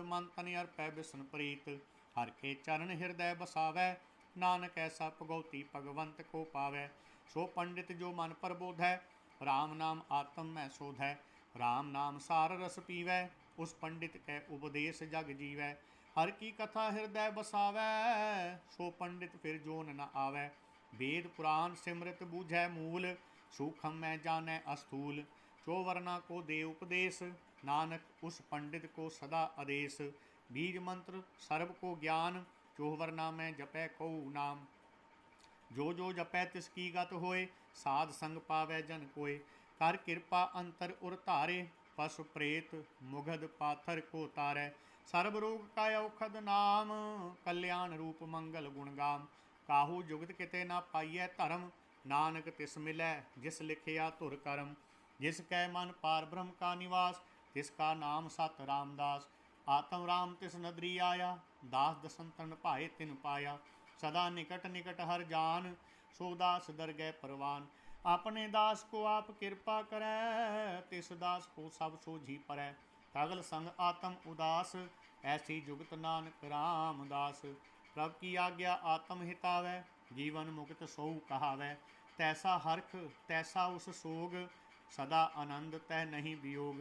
मन तन अर्पै बिसन प्रीत। हर के चरण हृदय बसावै, नानक ऐसा भगवती भगवंत को पावै। सो पंडित जो मन प्रबोधै, राम नाम आत्म में शोधै। राम नाम सार रस पीवै, उस पंडित कै उपदेश जग जीवै। हर की कथा हृदय बसावै, सो पंडित फिर जोन न आवै। वेद पुराण सिमृत बूझै मूल, सूखम में जानै अस्थूल। चो वर्णा को दे उपदेश, नानक उस पंडित को सदा आदेश। बीज मंत्र सर्व को ज्ञान, चो वर्णा में जपै कऊ नाम। जो जो जपै तिसकी गत होए, साध संग पावै जन कोय। कर कृपा अंतर उर धारे, पशु प्रेत मुगध पाथर को तारै। सर्व रोग का औखद नाम, कल्याण रूप मंगल गुण गाम। काहू जुगत किते ना पाइयै धर्म, नानक तिस मिलै जिस लिखिया धुर करम। जिस कै मन पार ब्रह्म का निवास, तिसका नाम सत रामदास। आत्म राम तिस नदरी आया, दास दसंतन भाए तिन पाया। सदा निकट निकट हर जान, सो दास दरगह परवान। अपने दास को आप कृपा करै, तिस दास को सब सोझी परै। सगल संग आत्म उदास, ऐसी जुगत नानक रामदास। प्रभ की आज्ञा आत्म हितावै, जीवन मुक्त सो कहावै। तैसा हरख तैसा उस सोग, सदा आनंद तै नहीं वियोग।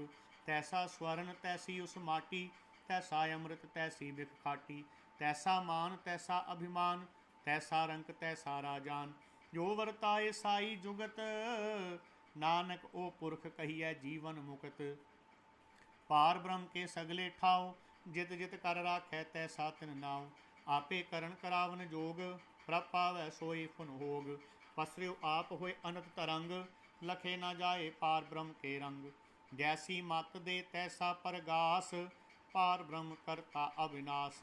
तैसा स्वर्ण तैसी उस माटी, तैसा अमृत तैसी बिख खाटी। तैसा मान तैसा अभिमान, तैसा रंक तैसा राजान। जो वर्ताए साई जुगत, नानक ओ पुरख कहिए जीवन मुक्त। पार ब्रह्म के सगले ठाव, जित जित कर राखै तैसा तिन नाव। आपे करण करावन जोग, प्रभ पावै सोई फुन होग। पसरियो आप होए अनंत तरंग, लखे न जाए पार ब्रह्म के रंग। जैसी मत दे तैसा परगास, पार ब्रह्म करता अविनाश।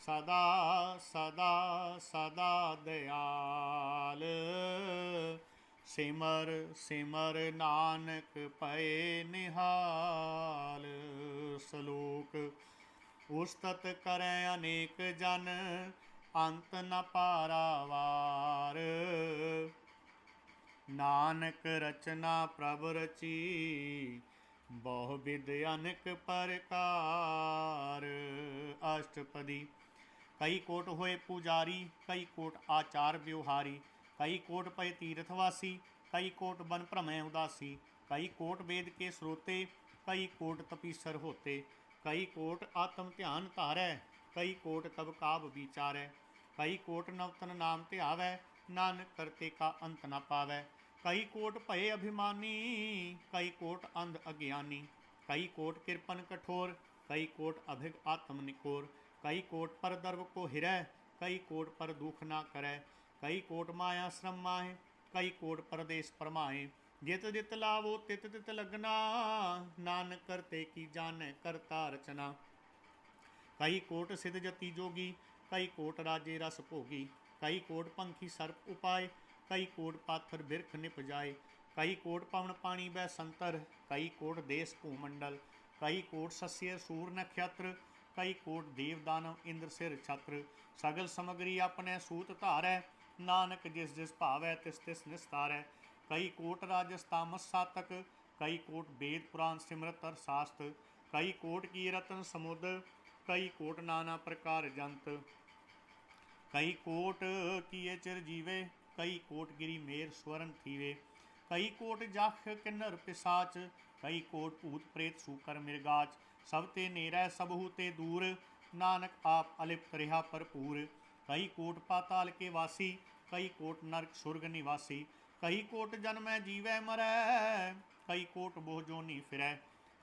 सदा सदा सदा दयाल, सिमर सिमर नानक पए निहाल। सलोक। उस्तत करै अनेक जन, अंत न पारावार। नानक रचना प्रभ रची, बहु विध अनेक प्रकार। अष्टपदी। कई कोट होए पुजारी, कई कोट आचार व्यवहारी। कई कोट पय तीर्थवासी, कई कोट बन भ्रमय उदासी। कई कोट वेद के श्रोते, कई कोट तपीसर होते। कई कोट आत्म ध्यान धारै, कई कोट तब काब विचारै। कई कोट नवतन नाम ध्यावै, नानक करते का अंत न पावै। कई कोट भये अभिमानी, कई कोट अंध अज्ञानी। कई कोट कृपन कठोर, कई कोट अभिग आत्म निकोर। कई कोट पर दर्व को हिरै, कई कोट पर दुख ना करै। कई कोट माया श्रम माहे, कई कोट परदेश परमाए। जित जित लावो तित तित लगना, नानक करते की जानै करता रचना। कई कोट सिद्ध जति जोगी, कई कोट राजे रस भोगी। कई कोट पंखी सर्प उपाय, कई कोट पाथर बिरख निप जाए। कई कोट पवन पानी बै संतर, कई कोट देश भूमंडल। कई कोट सस्य सूर नक्षत्र, कई कोट देव दानव इंद्र सिर छत्र, सगल समगरी अपने सूत धारै, नानक जिस जिस भावै तिस तिस निस्तारै। कई कोट राजस तामस सातक, कई कोट वेद पुराण सिमरत अर शास्त्र, कई कोट की रतन समुद्र, कई कोट नाना प्रकार जंत। कई कोट किए चिर जीवे, कई कोट गिरी मेर स्वरण थीवे, कई कोट जाख किन्नर पिसाच, कई कोट भूत प्रेत सूकर मृगाच। सब ते नेरै सबहु ते दूर, नानक आप अलिप्त रहा भरपूर। कई कोट पाताल के वासी, कई कोट नरक सुरग निवासी, कई कोट जन्मै जीवै मरै, कई कोट बोह जोनी फिरै,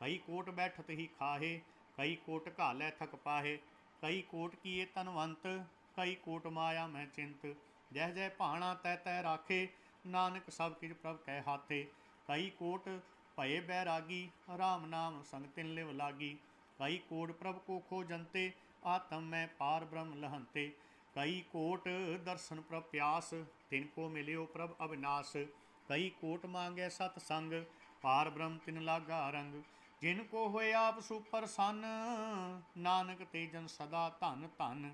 कई कोट बैठत ही खाहे, कई कोट घालै थक पाहे, कई कोट किए तनवंत, कई कोट माया मैं चिंत। जय जय भाणा तै तै राखे, नानक सब किछ प्रभ कै हाथे। कई कोट भये बैरागी, राम नाम संग तिन लिव लागी, कई कोट प्रभ को खो जंते, आत्म में पार ब्रह्म लहंते। कई कोट दर्शन प्रभ प्यास, तिनको मिलियो प्रभ अविनाश, कई कोट मांगे सतसंग, पार ब्रह्म तिन लागा रंग। जिनको होए आप सुप्रसन्न, नानक ते जन सदा धन धन।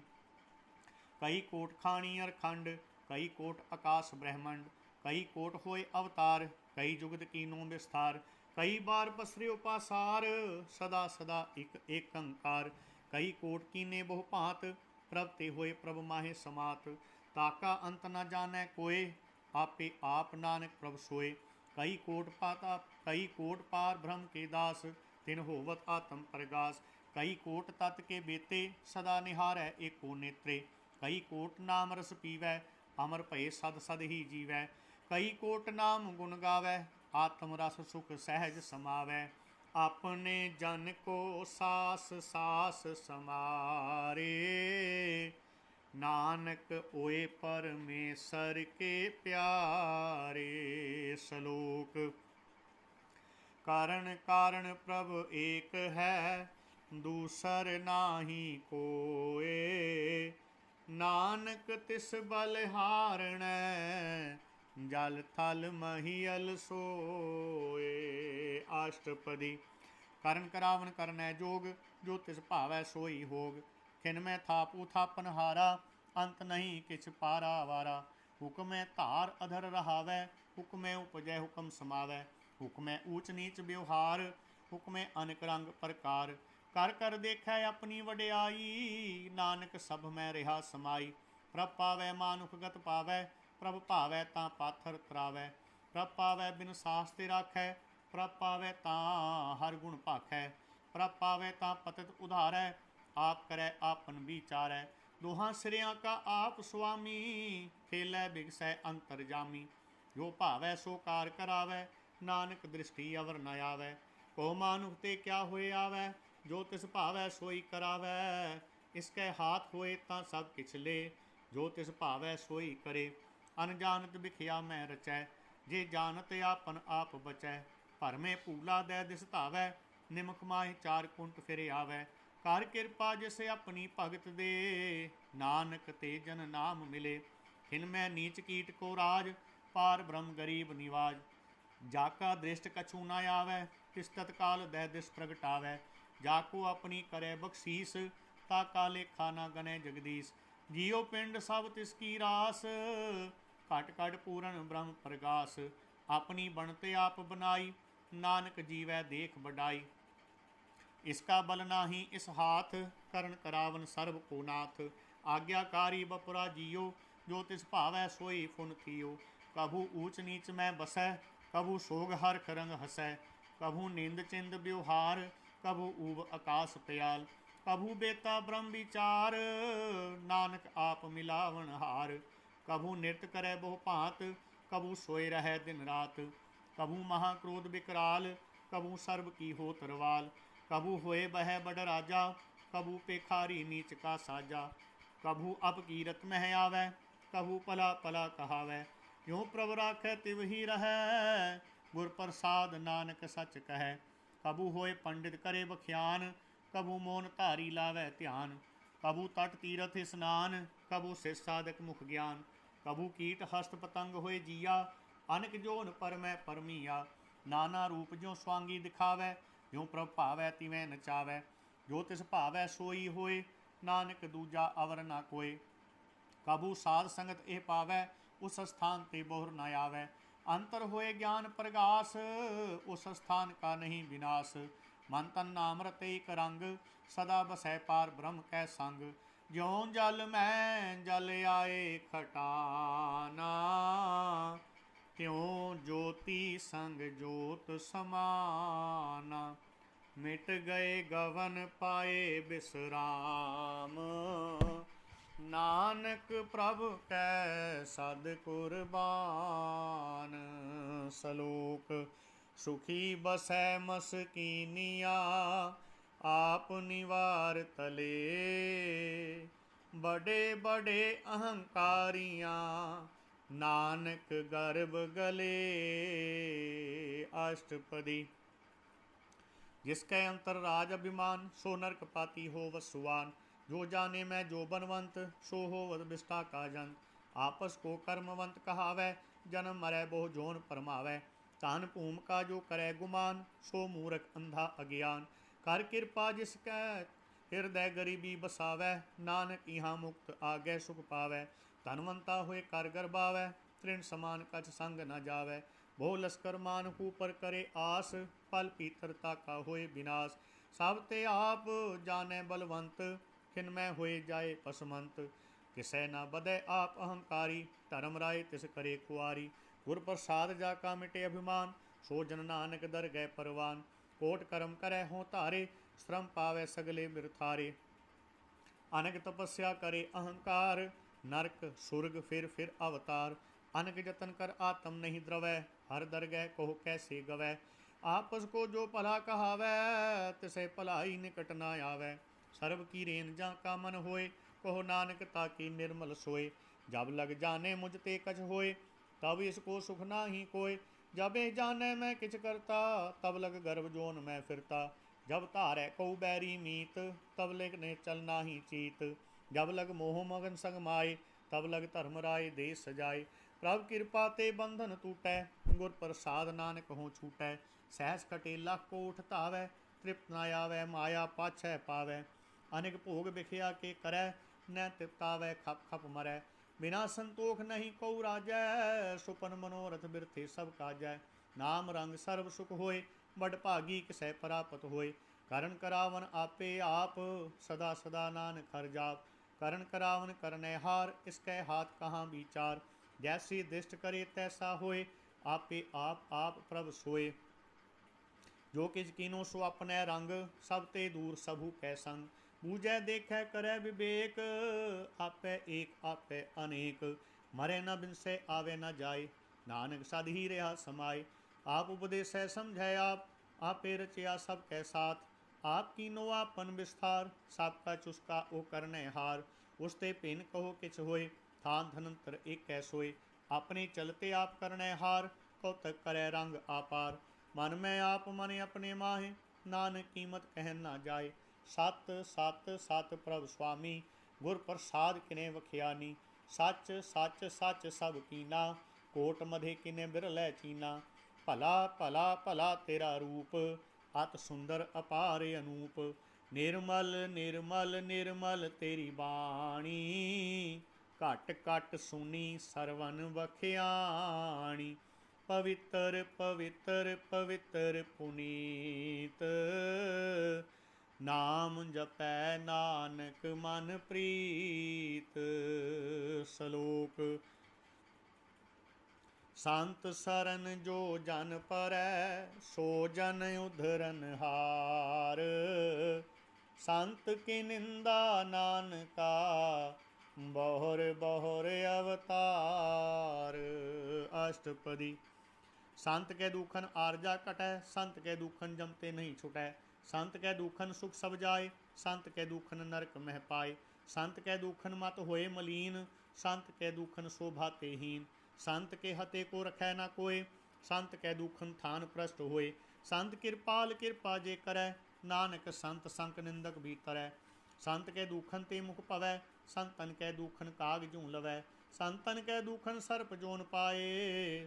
कई कोट खाणी अरखंड, कई कोट आकाश ब्रह्मंड, कई कोट होए अवतार, कई जुगत कीनो विस्तार। कई बार पसरियो पासार, सदा सदा एक अंकार। कई कोट कीने बहु भांत, प्रभ ते होए प्रभ माहे समात। ताका अंत न जानै कोय, आपे आप नानक प्रभ सोए। कई कोट पार ब्रह्म के दास, तिन होवत आत्म प्रगास। कई कोट तत् के बेते, सदा निहारै एको नेत्रे। कई कोट नाम रस पीवै, अमर भये सद सद ही जीवै। कई कोट नाम गुण गावै, आत्म रस सुख सहज समावै। अपने जन को सास सास समारे, नानक ओए परमेश्वर के प्यारे। श्लोक। कारण कारण प्रभ एक है, दूसर नाही कोय, नानक तिस बलिहारणै, जल थल महियल सोए। अष्टपदी। ਕਰਨ ਕਰਾਵਨ ਕਰਨੈ जोग, जो तिस भावै सोई होग। खिन मैं थापू थापन हारा, अंत नहीं किछ पारा वारा। हुक्मै धार अधर रहावै, हुक्मै उपजै हुक्म समावै। हुक्मै ऊच नीच व्यवहार, हुक्मै अनक रंग प्रकार। कर कर देखै अपनी वड्याई, नानक सब मैं रिहा समाई। प्रभ पावै मानुख गत पावै, प्रभ भावै तां पाथर तरावै। प्रभ पावै बिन सास ते राखै, प्रभ पावै तां हर गुण भाखै। प्रभ पावै तां पतित उधारै, आप करै आपन विचारै। दोहां सिरियां का आप स्वामी, खेलै बिगसै अंतरजामी। जो भावै सो कार करावै, नानक दृष्टि अवर न आवै। को मानुख ते क्या होए आवै, जो तिस भावै सोई करावै। इसकै हाथ होए तां सब किछ ले, जो तिस भावै सोई करे। अनजानत बिखिया मैं रचै, जे जानत आपन आप बचै। भरमे भूला दै दिस धावै, निमक माहि चार कुंट फिर आवै। कर किरपा जिस अपनी भगत दे, नानक ते जन नाम मिले। खिन मैं नीच कीट को राज, पार ब्रह्म गरीब निवाज। जाका दृष्ट कछु न आवै, तिस तत्काल दै दिस प्रगटावै। जाको अपनी करे बख्शीस, ताका लेखा न गनै जगदीश। जियो पिंड सब तिसकी रास, घट घट पूरन ब्रह्म प्रगास। अपनी बनते आप बनाई, नानक जीवै देख बढ़ाई। इसका बल नाही इस हाथ, करण करावन सर्व को नाथ। आज्ञाकारी बपुरा जियो, जो तिस भावै सोई फुन थियो। कभू ऊच नीच में बसै, कभू सोग हरख रंग हसै। कभू निंद चिंद व्यवहार, कभू ऊब आकाश प्याल। कभू बेता ब्रह्म विचार, नानक आप मिलावन हार। कभू नृत्य करे बहु भांत, कभू सोए रहे दिन रात। कभू महाक्रोध विकराल, कभू सर्व की हो तरवाल। कभू होए बह बड़ राजा, कभू पेखारी नीच का साजा। कभू अपकीरत मह आवै, कभू पला पला कहावै। यूँ प्रभ राखै तिव ही रहै, गुर प्रसाद नानक सच कहै। कभू होए पंडित करे बख्यान, कभू मोन धारी लावै ध्यान। कभू तट तीरथ स्नान, कभू सिर साधक मुख ज्ञान। कभू कीट हस्त पतंग होए जिया, अनक जोन पर मैं परमिया। नाना रूप ज्यों स्वांगी दिखावै, ज्यों प्रभ भावै तिवें नचावै। जो तिस भावै सोई होए, नानक दूजा अवर ना कोय। कबू साध संगत ए पावै, उस स्थान ते बोहर न आवै। अंतर होए ज्ञान प्रगास, उस स्थान का नहीं विनाश। मन तन नाम रते एक रंग, सदा बसै पार ब्रह्म कै संग। ज्यों जल में जल आए खटाना, त्यों ज्योति संग ज्योत समाना। मिट गए गवन पाए बिसराम, नानक प्रभु कै सद कुरबान। सलोक सुखी बसै मसकीनिया, आप निवार तले। बड़े बड़े अहंकारियाँ, नानक गर्भ गले। अष्टपदी। जिसके अंतर राज अभिमान, सो नरक पाती हो वसुवान। जो जाने मैं जो बनवंत, सो हो विष्ठा का जंत। आपस को कर्मवंत कहावै, जन्म मरै बहु जोन परमावै। तान भूम का जो करे गुमान, सो मूर्ख अंधा अज्ञान। कर कृपा जिसकै हृदय गरीबी बसावै, नानक यहाँ मुक्त आगे सुख पावै। धनवंता होए कर गर्भावै, तृण समान कछ संग न जावै। बहु लश्कर मान पर करे आस, फल पीतरता का होए विनाश। सब ते आप जाने बलवंत, खिन में होए जाए पसमंत। किसै न बदे आप अहंकारी, धर्म राय तिस करे खुआरी। गुर प्रसाद जाका मिटे अभिमान, सो जन नानक दर गए परवान। कोट कर्म करे हों धारे, श्रम पावे सगले बिरथारे। अनक तपस्या करे अहंकार, नरक सुरग फिर अवतार। अनक जतन कर आत्म नहीं द्रवै, हर दरगह कहो कैसे गवै। आपस को जो भला कहावै, तिसे भलाई निकट न आवै। सर्व की रेन जा का मन होए, कहो नानक ताकी निर्मल सोए। जब लग जाने मुझ ते कछ होए, तब इसको सुख नाही कोय। जब ए जाने मैं किछ करता, तब लग गर्भ जोन में फिरता। जब धारै कऊ बैरी मीत, तब लग ने चल नाही चीत। जब लग मोह मगन संग माए, तब लग धर्म राय देश सजाए। प्रभ कृपा ते बंधन टूटै, गुर प्रसाद नानक हों छूटै। सहस कटे लख कोठ धावै, तृप्त न आवै माया पाछै पावै। अनेक भोग बिखया के करै, न तृप्तावै खप खप मरै। बिना संतोख नहीं कऊ राजै, सुपन मनोरथ बिरथे सब काजै। नाम रंग सर्व सुख होए, बड़ भागी किसै परापत होए। करण करावन आपे आप, सदा सदा नानक हर जाप। करण करावन करनै हार, इसकै हाथ कहाँ विचार। जैसी दृष्ट करे तैसा होए, आपे आप प्रभ सोए। जो किस कीनो सो अपने रंग, सब ते दूर सबू कै संग। बूझै देखै करै विवेक, आपै एक आपै अनेक। मरे न बिनसे आवे न जाए, नानक सद ही रहा समाए। आप उपदेशै समझै आप, आपे रचिया सब कै साथ। आप कीनो आपन विस्तार, सबका चुस्का ओ करनै हार। उसते भिन कहो किछ होए, थान धनंतर एक कै सोए। अपने चलते आप करनै हार, कौतक करे रंग आपार। मन में आप मन अपने माहे, नानक कीमत कहन ना जाए। सत सत सत प्रभ स्वामी, गुर प्रसाद किने वखियानी। सच सच सच सब कीना, कोट मधे किने बिरलै चीना। भला भला भला तेरा रूप, अत सुंदर अपार अनूप। निर्मल निर्मल निर्मल तेरी बाणी, घट घट सुनी सरवन बखियाणी। पवित्र पवित्र पवित्र पुनीत, नाम जपै नानक मन प्रीत। सलोक संत सरन जो जन परै, सो जन उधरन हार। संत की निंदा नानका, बहुर बहुर अवतार। अष्टपदी। संत के दुखन आरजा कटै, संत के दुखन जमते नहीं छुटै। संत के दुखन सुख सब जाए, संत के दुखन नरक मह पाए। संत के दुखन मत होए मलीन, संत के दुखन शोभा ते हीन। संत के हते को रखै न कोय, संत के दुखन थान प्रस्ट होए। संत कृपाल कृपा जे करै, नानक संत संक निंदक भी तरै। संत के दुखन ते मुख पवै, संतन के दुखन काग जूं लवै। संतन के दुखन सर्प जोन पाए,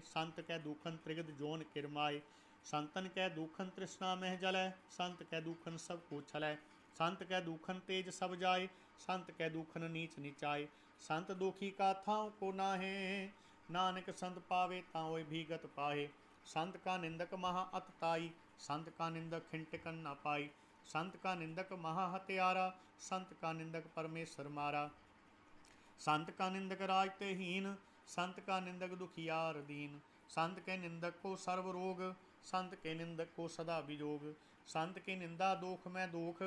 संत के दुखन त्रिगद जोन किरमाए। संतन के दुखन तृष्णा मह जलै, संत के दुखन सब को छलै। संत कै दूखन तेज सब जाए, संत कै दूखन नीच निचाए। संत दुखी का थाव को नाहे, नानक संत पावे ताओ भीगत पाहे। संत का निंदक महा अतताई, संत का निंदक खिंटकन न पाई। संत का निंदक महा हत्यारा, संत का निंदक परमेश्वर मारा। संत का निंदक राजतहीन, संत का निंदक दुखियार दीन। संत के निंदक को सर्व रोग, संत के निंदक को सदा विजोग। संत की निंदा दोख में दोख,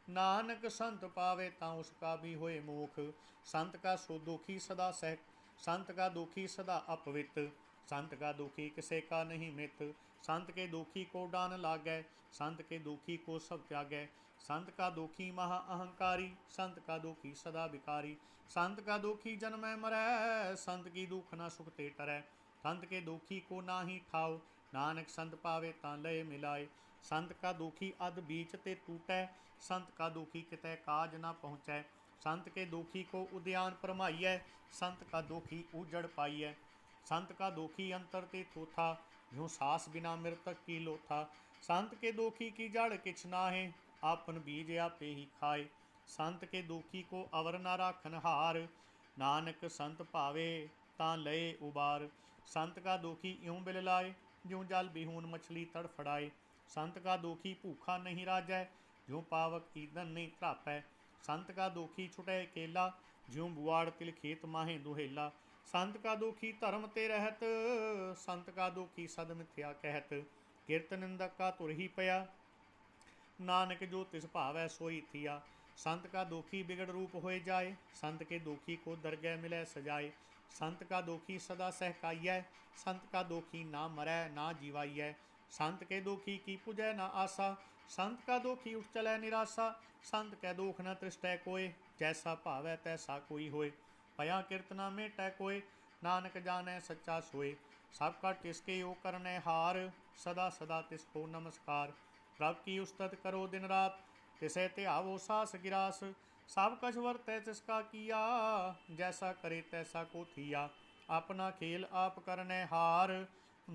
नानक संत पावे ता उसका भी होए मोख। संत का सो दुखी सदा सह, संत का दुखी सदा अपवित। संत का दुखी किसे का नहीं मित। संत के दुखी को डान लागै, संत के दुखी को सब त्यागै। संत का दुखी महा अहंकारी, संत का दुखी सदा विकारी। संत का दुखी जन्मै मरै, संत की दुख न सुख ते टरै। संत के दुखी को नाही ठाव, नानक संत पावे ता लय मिलाए। संत का दुखी अध बीच ते टूटै, संत का दुखी कितै काज न पहुँचै। संत के दुखी को उद्यान परमाइयै, संत का दुखी उजड़ पाइयै। संत का दुखी अंतर ते थोथा, ज्यों सास बिना मृतक की लोथा। संत के दुखी की जड़ किछ नाहे, आपन बीज आपे ही खाए। संत के दुखी को अवर न राखन हार, नानक संत पावे तां लए उबार। संत का दुखी यूं बिललाए, ज्यों जल बिहून मछली तड़फड़ाए। संत का दुखी भूखा नहीं राजै, ज्यों पावक ईंधन नहीं त्रापै। संत का दुखी छुटै केला, ज्यों बुआड़ तिल खेत माहे दुहेला। संत का दुखी धर्म ते रहत, संत का दुखी सद मिथ्या कहत। किरत निंदक का तुर ही पया, नानक जो तिस भावै सोई थिया। संत का दुखी बिगड़ रूप होए जाए, संत के दुखी को दरगह मिलै सजाए। संत का दुखी सदा सहकाइयै, संत का दुखी ना मरै ना जीवाइयै। संत के दुखी की पुजै ना आसा, संत का दुखी उठ चलै निराशा। संत कै दुख न तृष्टै कोय, जैसा भावै तैसा कोई होय। पया कीर्तना मेटै कोय, नानक जानै सच्चा सोय। सब का तिसके ओ करनै हार, सदा सदा तिसको नमस्कार। प्रभ की उस्तत करो दिन रात, तिसै ध्यावो सास गिरास। सब कछ वरतै तिसका किया, जैसा करे तैसा को थिया। अपना खेल आप करनै हार,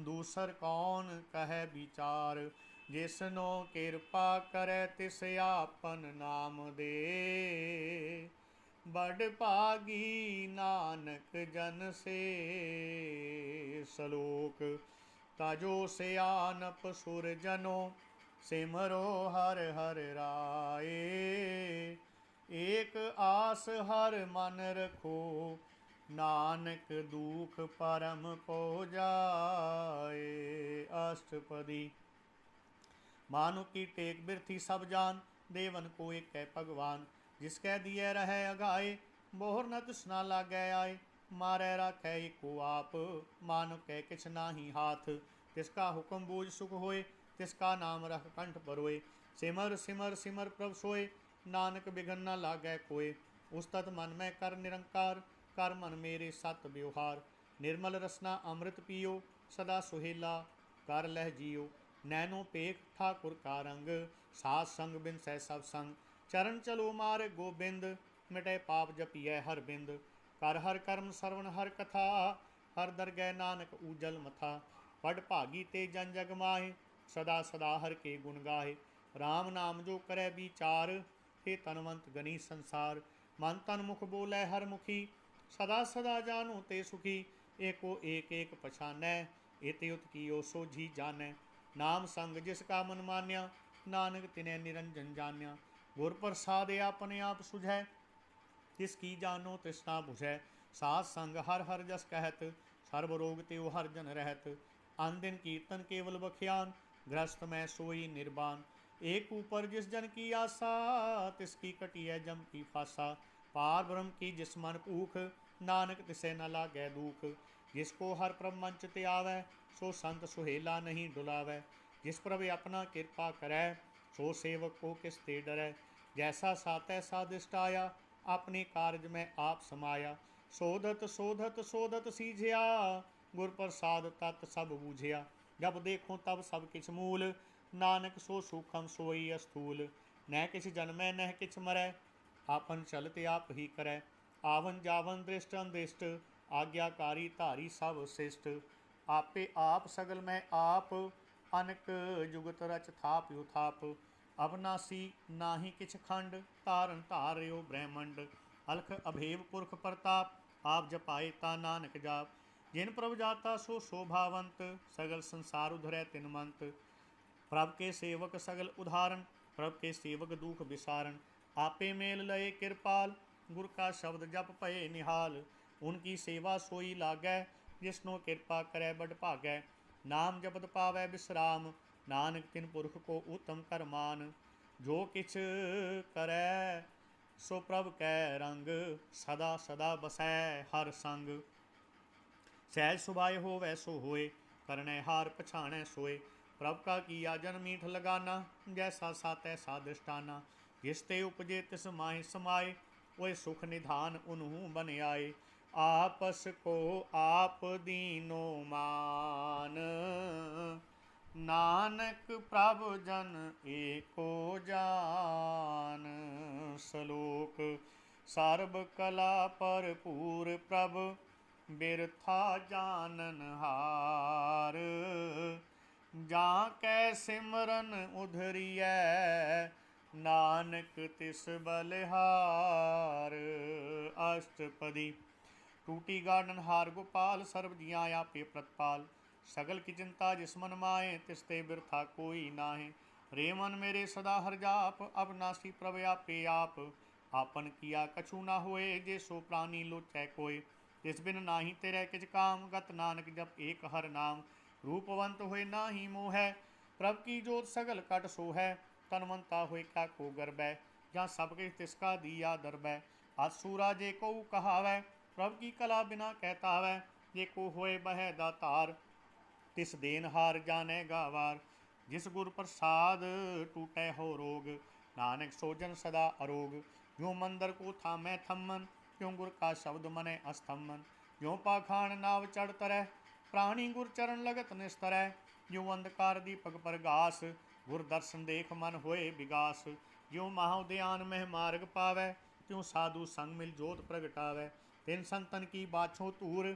दूसर कौन कहे विचार। जिसनो कृपा करे तिस आपन नाम दे, बड़ भागी नानक जन से सलोक। ताजो सियानप सुर जनो, सिमरो हर हर राए। एक आस हर मन रखो, नानक दुख परम पो जाए। अष्टपदी। मानो की टेक बिरथी सब जान, देवन को एक है भगवान। जिसकै दिए रहे अगाए, बोहर न तृष्णा लागै आए। मारै राखै एको आप, मान कै किछ नाही हाथ। तिसका हुक्म बूझ सुख होए, तिसका नाम रख कंठ परोए। सिमर सिमर सिमर प्रभ सोए, नानक बिघन न लागै कोय। उस्तत मन में कर निरंकार, कर मन मेरे सत व्यवहार। निर्मल रसना अमृत पियो, सदा सुहेला कर लह जियो। नैनो पेख ठाकुर का रंग, सास संग बिन सह सब संग। चरण चलो मार गोबिंद, मिटे पाप जपिए हर बिंद। कर हर कर्म सरवण हर कथा, हर दरगह नानक ऊजल मथा। पढ़ भागी ते जन जग माहे, सदा सदा हर के गुण गाहे। राम नाम जो करे विचार, हे तनवंत गनी संसार। मन तन मुख बोले हर मुखी, सदा सदा जानो ते सुखी। एको एक एक पछानै, इति उत कियो सोझी जानै। नाम संग जिसका मन मान्या, नानक तिने निरंजन जान्या। गुर प्रसाद अपने आप सुझै, तिसकी जानो तृष्णा बुझै। सास संग हर हर जस कहत, सर्व रोग त्यो हर जन रहत। अन दिन कीर्तन केवल बख्यान, गृहस्थ में सोई निर्बान। एक ऊपर जिस जन की आशा, तिसकी कटिय जम की फासा। पार ब्रह्म की जिस मन भूख, नानक तिसे न लागै दुख। जिसको हर प्रभ मंच ते आवै, सो संत सुहेला नहीं डुलावै। जिस प्रभ अपना कृपा करै, सो सेवक को किस ते डरै। जैसा सा तैसा दिष्ट आया, अपने कारज में आप समाया। शोधत शोधत शोधत सीझिया, गुर प्रसाद तत् सब बूझिया। जब देखो तब सब किछ मूल, नानक सो सूखम सोई अस्थूल। न किछ जन्मै न किछ मरै, आपन चलत आप ही करै। आवन जावन दृष्ट अनदृष्ट, आज्ञाकारी धारी सब शिष्ट। आपे आप सगल में आप, अनक जुगत रच थाप उथाप। अविनाशी नाहि किछ खंड, तारन धार्यो ब्रह्मंड। अलख अभेव पुरख प्रताप, आप जपाए ता नानक जाप। जिन प्रभु जाता सो शोभावंत, सगल संसार उधरै तिनमंत। प्रभ के सेवक सगल उदाहरण, प्रभ के सेवक दुख विसारण। आपे मेल लए कृपाल, गुर का शब्द जप पए निहाल। उनकी सेवा सोई लागै, जिसनो कृपा करै बड़ भागै। नाम जपत पावै विश्राम, नानक तिन पुरख को उत्तम कर मान। जो किछ करै सो प्रभ कै रंग, सदा सदा बसै हर संग। सहज सुभाए होवै सो होए, करनै हार पछाणै सोए। प्रभ का किया जन मीठ लगाना, जैसा सा तैसा दृष्टाना। जिस ते उपजे तिस माहि समाए, ओए सुख निधान उनहु बन आए। आपस को आप दीनो मान, नानक प्रभ जन एको जान। सलोक सर्ब कला भरपूर, प्रभ बिरथा जानन हार। जां कै सिमरन उधरियै, नानक तिस बलिहार। अष्टपदी। टूटी गार्डन हार गोपाल, सर्व जियां आपे प्रतिपाल। सगल की चिंता जिस मन माए, तिस ते बिरथा कोई नाहे। रे मन मेरे सदा हर जाप, अविनाशी प्रभ आपे आप। आपन किया कछु ना होए, जे सो प्राणी लोचै कोय। तिस बिन नाही तेरे किछ काम, गत नानक जप एक हर नाम। रूपवंत होए नाही मोहै, प्रभ की जोत सगल कट सोहै। तनवंता होए क्या को गर्बै, जहाँ सब किछ तिसका दिया दरबै। आसूरा जे को कहावै, प्रभ की कला बिना कहता वै। जे को होए बह दातार, तिस देनहार जाने गावार। जिस गुर प्रसाद टूटै हो रोग, नानक सोजन सदा अरोग। जो मंदर को थामै थम्मन, क्यों गुर का शब्द मनै अस्तम्भन। जो पाखान नाव चढ़ तरह, प्राणी गुर चरण लगत निस्तरै। जो अंधकार दीपक प्रगास, गुर दर्शन देख मन होए विगास। जो महाउद्यान मह मार्ग पावै, त्यों साधु संग मिल जोत प्रगटावै। तिन संतन की बाछो तूर,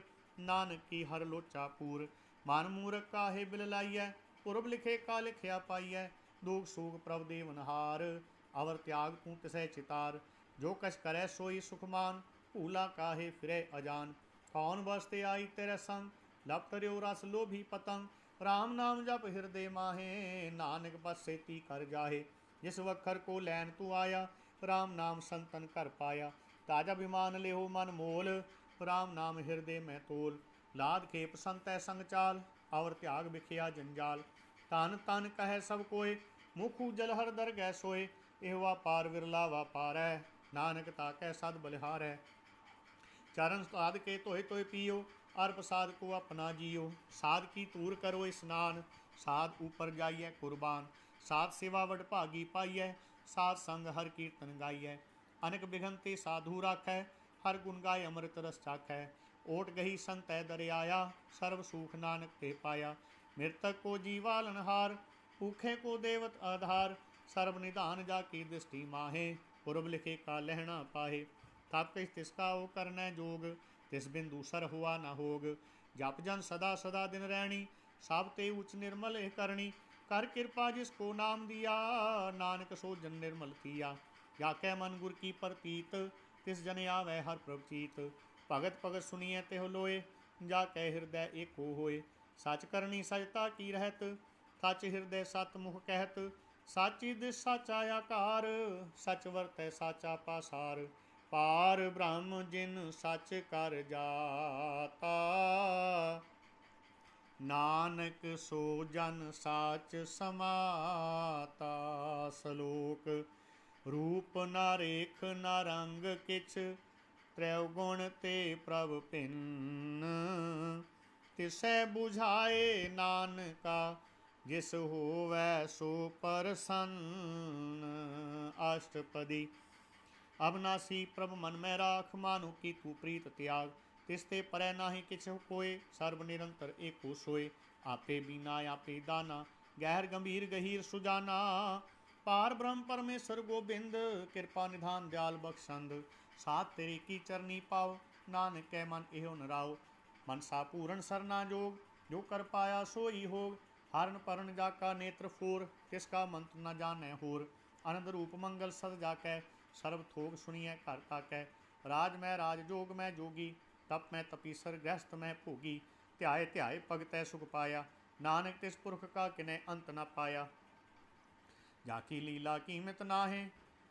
नानक की हर लोचा पूर। मान मूरख काहे बिल लाइयै, पुरब लिखे का लिखिया पाइयै। दुख सूख प्रभ देवनहार, अवर त्याग तू तिसै चितार। जो कछ करै सोई सुखमान, भूला काहे फिरै अजान। कौन बसते आई तेरे संग, लपट रियो रस लोभी पतंग। राम नाम जप हृदय माहे, नानक बस सेती कर जाहे। जिस वखर को लैन तू आया, राम नाम संतन कर पाया। ताजा अभिमान लेहो मन मोल, राम नाम हृदय में तोल। लाद खेप संतै संग चाल, और त्याग बिखिया जंजाल। तन तन कहे सब कोय, मुख उजल हर दरगह सोय। एह वापार विरला वापारै, नानक ताकै सद बलिहारै। चरण साध के तोय तोय पियो, अर प्रसाद को अपना जियो। साध की तूर करो स्नान, साध ऊपर जाइए कुर्बान। साध सेवा वड भागी पाइयै, साध संग हर कीर्तन गाइयै। अनक बिघन ते साधु राखै, हर गुण गाय अमृत रस चाखै। ओट गही संतै दरियाया, सर्व सुख नानक ते पाया। मृतक को जीवालनहार, भूखे को देवत आधार। सर्व निधान जाकी दृष्टि माहे, पुरब लिखे का लहना पाहे। तब किस तिसका ओ करनै जोग, तिस बिन दूसर हुआ न होग। जप जन सदा सदा दिन रैनी, सब ते उच निर्मल करनी। कर कृपा जिसको नाम दिया, नानक सो जन निर्मल किया। जाकै मन गुर की प्रतीत, तिस जन आवै हर प्रभचीत। भगत भगत सुनिए तेह लोए, जाकै हृदय एको होए। सच करनी सजता की रहत, सच हृदय सत मुख कहत। साची दिस साचा आकार, सच वरतै साचा पासार। पार ब्रह्म जिन सच कर जाता, नानक सो जन साच समाता। सलोक रूप न रेख न रंग किछ, त्रैगुण ते प्रभ भिन्न। तिसै बुझाए नानका, जिस होवै सो प्रसन्न। अष्टपदी। अविनाशी प्रभ मन में राख, मानु की तू प्रीत त्याग। तिसते परै नाही किछ कोय, सर्व निरंतर एको सोय। आपे बीना आपे दाना, गहर गंभीर गहीर सुजाना। पार ब्रह्म परमेश्वर गोबिंद, कृपा निधान दयाल बख्शंद। साथ तेरे की चरनी पाओ, नानक कै मन एहो न राओ। मनसा पूर्ण सरना जोग, जो कर पाया सोई होग। हरण परण जाका नेत्र फोर, तिसका मंत्र न जाने होर। आनंद रूप मंगल सद जाकै, सर्व थोग सुनिए घर ताकै। राज मैं राज जोग मैं जोगी, तप मैं तपीसर गृहस्थ मैं भोगी। ध्याए ध्याए भगतै सुख पाया, नानक तिस पुरख का किनै अंत न पाया। जाकी लीला कीमत नाहे,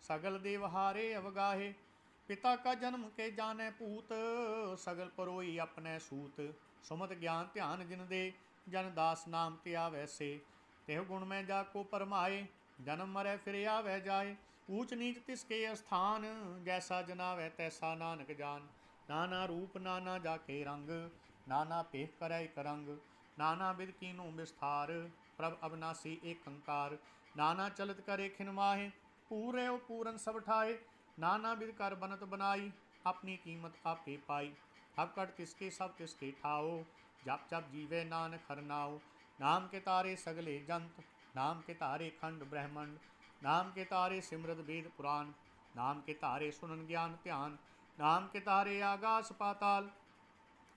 सगल देव हारे अवगाहे। पिता का जन्म के जाने पूत, सगल परोई अपने सूत। सुमत ज्ञान ध्यान जिन दे, जन दास नाम त्या वैसे। तेह गुण में जाको परमाए, जन्म मरै फिर आवे जाए। ऊंच नीच तिसके स्थान, जैसा जनावै तैसा नानक जान। नाना रूप नाना जाके रंग, नाना पेख करे एक रंग। नाना विध कीनों विस्तार, प्रभ अविनाशी एक कंकार। नाना चलत करे खिन माहे, पूरे पूरन सब ठाए। नाना विध कर बनत बनाई, अपनी कीमत आपे पाई। हकट तिसके सब तिसके ठाओ, जप जप जीवे नानक हर नाओ। नाम के तारे सगले जंत, नाम के तारे खंड ब्रह्मंड। नाम के तारे सिमरत वेद पुराण, नाम के तारे सुनन ज्ञान ध्यान। नाम के तारे आकाश पाताल,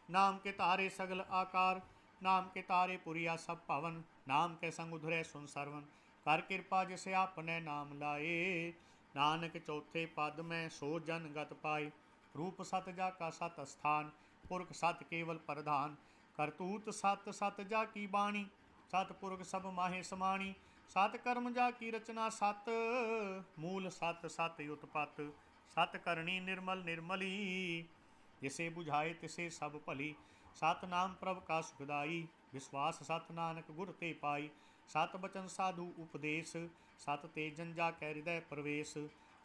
नाम के तारे सगल आकार। नाम के तारे पुरिया सब पवन, नाम के संग उधरे सुन सरवन। कर कृपा जिसे आपने नाम लाए, नानक चौथे पद में सो जन गत पाए। रूप सत जा का सत स्थान, पुरख सत केवल प्रधान। करतूत सत सत जा की बाणी, सतपुरख सब माहे समाणी। सत कर्म जा की रचना सत, मूल सत सत उत्पत। सत करणी निर्मल निर्मली, जिसे बुझाए तिसे सब भली। सत नाम प्रभ का सुखदाई, विश्वास सत नानक गुर ते पाई। सत बचन साधु उपदेश, सत ते जन जा कै हृदय प्रवेश।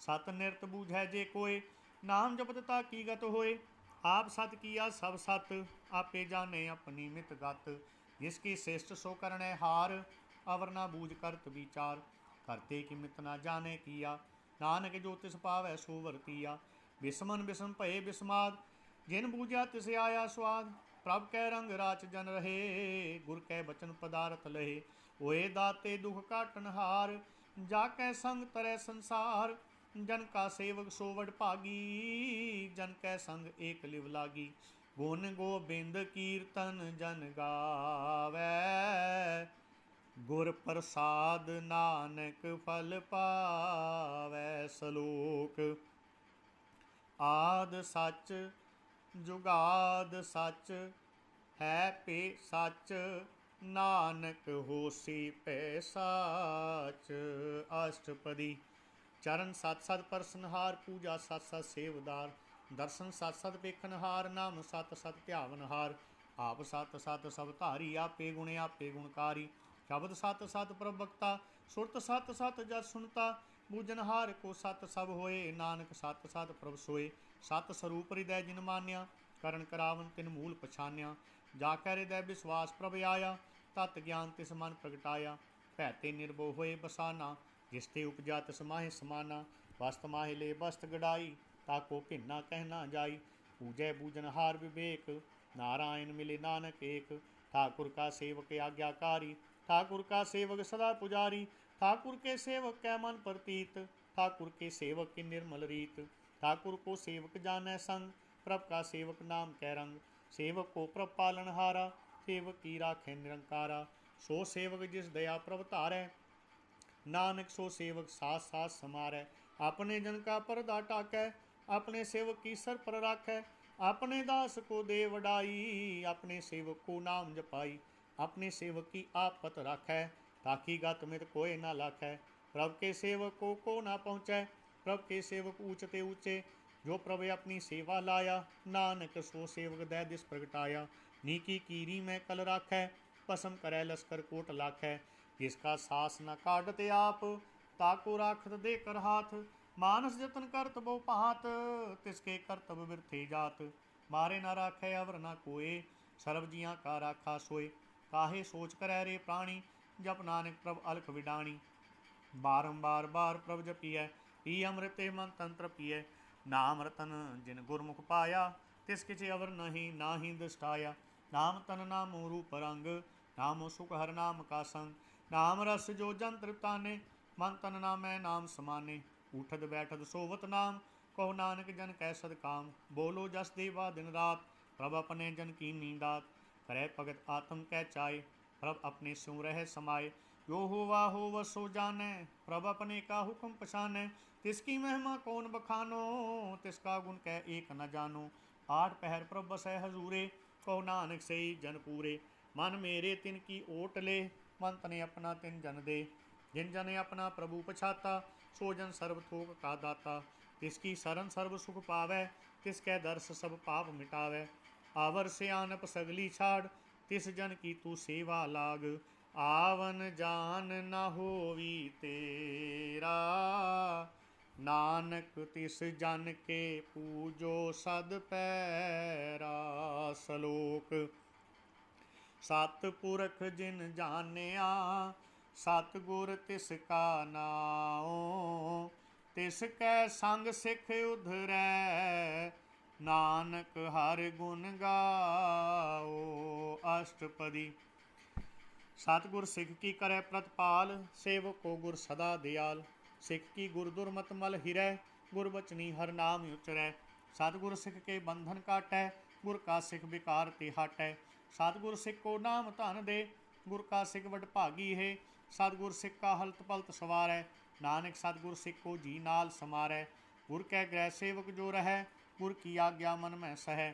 सत निरत बूझै जे कोय, नाम जपत की गत होए। आप सत किया सब सत, आपे जाने अपनी मित गत। जिसकी श्रेष्ठ सो करने हार, अवर ना बूझ करत विचार। करते कि मित ना जाने किया, नानक जो तिस पावै सो वरतिया। बिस्मन बिस्म भये बिस्माद, जिन बूझा तिसे आया स्वाद। प्रभ कै रंग राच जन रहे, गुर कै बचन पदारथ लहे। होए दाते दुख काटन हार, जाकै संग तरै संसार। जन का सेवक सो वड भागी, जन कै संग एक लिव लागी। गुण गोबिंद कीर्तन जन गावै, गुर प्रसाद नानक फल पावै। सलोक आद सच जुगाद सच, है पे सच। नानक होसी पे साच। अष्टपदी। चरण सत सत परसनहार, पूजा सत सत सेवदार। दर्शन सत सत पेखनहार, नाम सत सत ध्यावनहार। आप सत सत सब धारी, आपे गुण आपे गुणकारी। शब्द सत सत प्रभक्ता, सुरत सत सत जस सुनता। बूझनहार को सत सब होए, नानक सत सत प्रभ सोए। सत स्वरूप हृदय जिन मान्या, करण करावन तिन मूल पछान्या। जाकै हृदय विश्वास प्रभ आया, तत् ज्ञान तिस मन प्रगटाया। भैते निर्भो होए बसाना, जिसते उपजा तिस माहे समाना। वस्त माहे ले वस्त गड़ाई, ताको भिन्ना कहना जाई। पूजै बूझनहार विवेक, नारायण मिले नानक एक। ठाकुर का सेवक आज्ञाकारी, ठाकुर का सेवक सदा पुजारी। ठाकुर के सेवक कै मन प्रतीत, ठाकुर के सेवक की निर्मल रीत। ठाकुर को सेवक जानै संग, प्रभ का सेवक नाम कै रंग। सेवक को प्रभ पालनहारा, सेवक की राखै निरंकारा। सो सेवक जिस दया प्रभ धारै, नानक सो सेवक साथ साथ समारै। अपने जन का परदा टाकै, अपने सेवक की सर पर राखै। अपने दास को दे वडाई, अपने सेवक को नाम जपाई। अपने सेवक की आपत राखै, ताकि गत मित कोय ना लाखै। प्रभ के सेवक को ना पहुँचै, प्रभ के सेवक ऊंचते ऊंचे। जो प्रभ अपनी सेवा लाया, नानक सो सेवक दै दिस प्रगटाया। नीकी कीरी में कल राखै, भस्म करै लश्कर कोट लाखै। जिसका सास न काटते आप, ताको राखत दे कर हाथ। मानस जतन करत बहु भांत, तिसके करतब बिरथे जात। मारे न राखै अवर न कोय, सर्व जियां का राखा सोय। काहे सोच करै रे प्राणी, जप नानक प्रभ अलख विडाणी। बारंबार बार प्रभ जपिए, पी अमृते मन तंत्र पिए। नाम रतन जिन गुरमुख पाया, तिस किछ अवर नहीं नाहि दृष्टाया। नाम तन नामो रूप रंग, नामो सुख हर नाम का संग। नाम रस जो जन तृप्ताने, मन तन नामै नाम समाने। उठद बैठद सोवत नाम, कहो नानक जन कै सद काम। बोलो जस देवा दिन रात, प्रभ अपने जन की नींदात। करे भगत आत्म कै चाय, प्रभ अपने स्यों रह समाये। जो हुआ हो वसो जाने, प्रभ अपने का हुक्म पछाने। तिसकी महिमा कौन बखानो, तिसका गुण कह एक न जानो। आठ पहर प्रभ बसै हजूरे, कहो नानक सही जन पूरे। मन मेरे तिन की ओट ले, मन तने अपना तिन जन दे। जिन जन अपना प्रभु पछाता, सो जन सर्व थोक का दाता। तिसकी शरण सर्व सुख पावै, तिसकै दर्श सब पाप मिटावै। आवर से आनप सगली छाड़, तिस जन की तू सेवा लाग। आवन जान न होवी तेरा, नानक तिस जन के पूजो सद पैरा। सलोक। सतपुरख जिन जानिया, सतगुर तिसका नाओ। तिसकै संग सिख उधरै, नानक हर गुण गाओ। अष्टपदी। सतगुर सिख की करे प्रतिपाल, सेवक को गुर सदा दयाल। सिख की गुर दुर्मत मल हिरै, गुर बचनी हर नाम उचरै। सतगुर सिख के बंधन काटै, गुर का सिख विकार ते हटै। सतगुर सिख को नाम धन दे, गुर का सिख वड भागी है। सतगुर सिख का हलत पलत सवारै, नानक सतगुर सिख को जी नाल समारै। गुर कै ग्रह सेवक जो रहै, गुर की आज्ञा मन में सहै।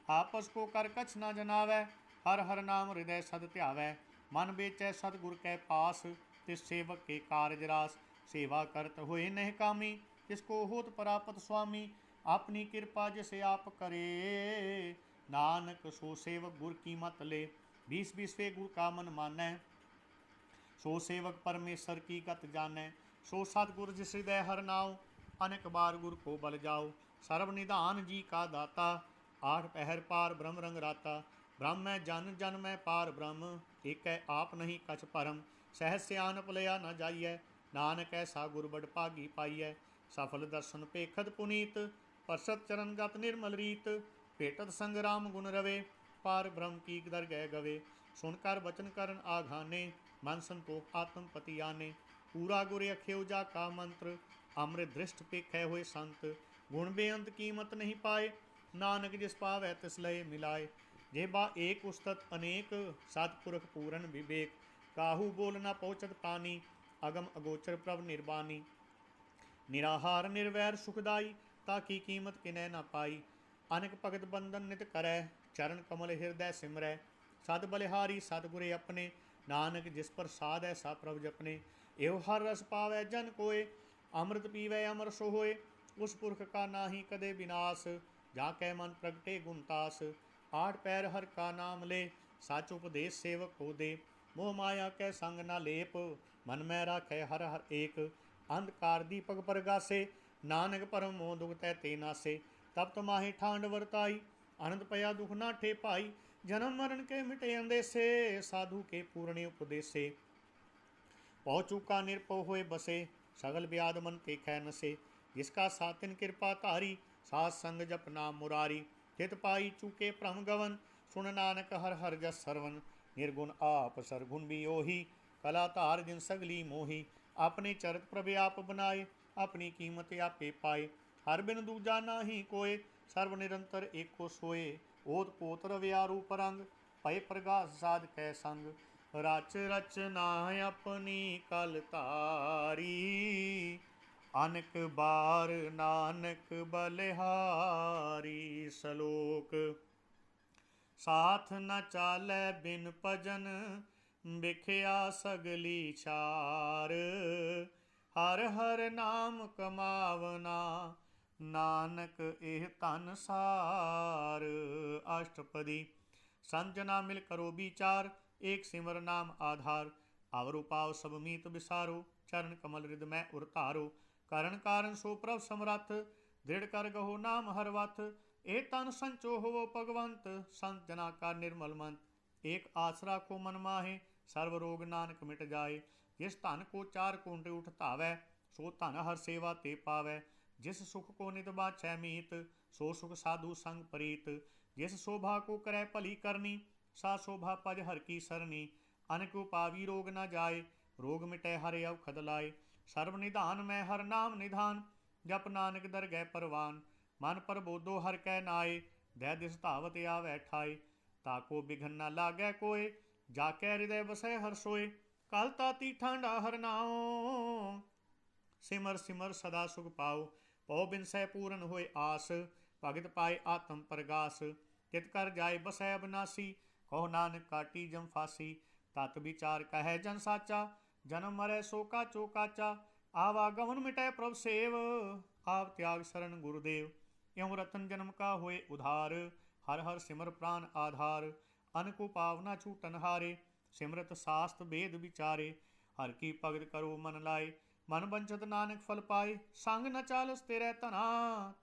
आपस को कर कछ न जनावै, हर हर नाम हृदय सद ध्यावै। मन बेचै सतगुर कै पास, तिस सेवक के कारज रास। सेवा करत होए नह कामी, जिसको होत परापत स्वामी। अपनी कृपा जिसे आप करे, नानक सो सेवक गुर की मत ले। 20 वे गुर का मन मानै, सो सेवक परमेश्वर की गत जानै। सो सतगुर जिस हृदय हर नाव, अनेक बार गुर को बल जाओ। सर्वनिधान जी का दाता, आठ पहर पार ब्रह्म रंग राता। ब्रह्म में जन जन में पार ब्रह्म, एक है आप नहीं कछ परम। सहज सियानप लिया न जाइए, नानक ऐसा गुर बड़ भागी पाइए। सफल दर्शन पेखत पुनीत, परसत चरण गत निर्मल रीत। भेटत संग राम गुण रवे, पार ब्रह्म की दरगह गवे। सुनकर वचन करन आघाने, मन संतोख आत्म पति आने। पूरा गुर अख्यो जा का मंत्र, अमृत दृष्ट पेखै हुए संत। गुण बेअंत कीमत नहीं पाए, नानक जिस पावै तिस लय मिलाए। जेबा एक उस्तत अनेक, सतपुरख पूरन विवेक। काहू बोल न पहुँचत प्राणी, अगम अगोचर प्रभ निर्बानी। निराहार निर्वैर सुखदाई, ताकी कीमत किनै न पाई। अनेक भगत बंदन नित करै, चरण कमल हृदय सिमरै। सद बलिहारी सतगुरे अपने, नानक जिस पर साध ऐसा प्रभ जपने। एहो हर रस पावै जन कोय, अमृत पीवै अमर सो होय। उस पुरख का नाहि कदे विनाश, जाकै मन प्रगटे गुणतास। आठ पैर हर का नाम ले, सच उपदेश सेवक को दे। मोह माया कै संग न लेप, मन में राखै हर हर एक। अंधकार दीपक परगासे, नानक परम मोह दुख तै ते नासे। तब तमाहि ठांड वरताई, आनंद पया दुख ना ठे पाई। जन्म मरण के मिटे अंदेसे, साधु के पूर्णे उपदेसे। पौ चूका निरपो होए बसे, सगल व्याध मन तेखै नसे। जिसका सातिन कृपा धारी, सास संग जप नाम मुरारी। चित पाई चूके भ्रम गवन, सुन नानक हर हर जस सरवन। निर्गुण आप सरगुण भी ओही, कला धार जिन सगली मोही। अपने चरित प्रभ आप बनाए, अपनी कीमत आपे पाए। हर बिन दूजा नाही कोय, सर्व निरंतर एको सोए। ओत पोत रविया रूप रंग, भय प्रगास साध कै संग। रच रचना अपनी कल तारी, अनक बार नानक बलिहारी। सलोक। साथ न चालै बिन भजन, बिखया सगली छार। हर हर नाम कमावना, नानक एह धन सार। अष्टपदी। संजना मिल करो विचार, एक सिमर नाम आधार। अवर उपाव सब मीत विसारो, चरण कमल हृदय में उरतारो। करण कारण सो प्रभ समरथ, दृढ़ कर गहो नाम हर वथ। ए तन संचो होवो भगवंत, संत जना का निर्मल मंत। एक आसरा को मन माहे, सर्व रोग नानक मिट जाए। जिस धन को चार कुंड उठ धावै, सो धन हर सेवा ते पावै। जिस सुख को नित बाछै मीत, सो सुख साधु संग प्रीत। जिस शोभा को करै भली करनी, सा शोभा पज हर की सरनी। अनक उपावी रोग न जाए, रोग मिटै हर अवखद लाए। सर्व निधान में हर नाम निधान, जप नानक दरगह परवान। मन प्रबोधो हर कै नाए, दै दिस धावत आवै ठाए। ताको बिघन न लागै कोय, जाके हृदय बसै हर सोए। कल ताती ठांडा हर नाओ, सिमर सिमर सदा सुख पाओ। पौ बिन सह पूरन होए आस, भगत पाए आत्म प्रगास। तित कर जाए बसै अबनासी, कहो नानक काटी जम फांसी। तत विचार कहे जन साचा, जन्म मरै सो काचो काचा। आवागमन मिटै प्रभ सेव, आप त्याग शरण गुरुदेव। यों रतन जन्म का होए उधार, हर हर सिमर प्राण आधार। अन को पावना छूटन हारे, सिमरत शास्त्र वेद विचारे। हर की भगत करो मन लाए, मन बंचत नानक फल पाए। संग न चालस तेरे तना,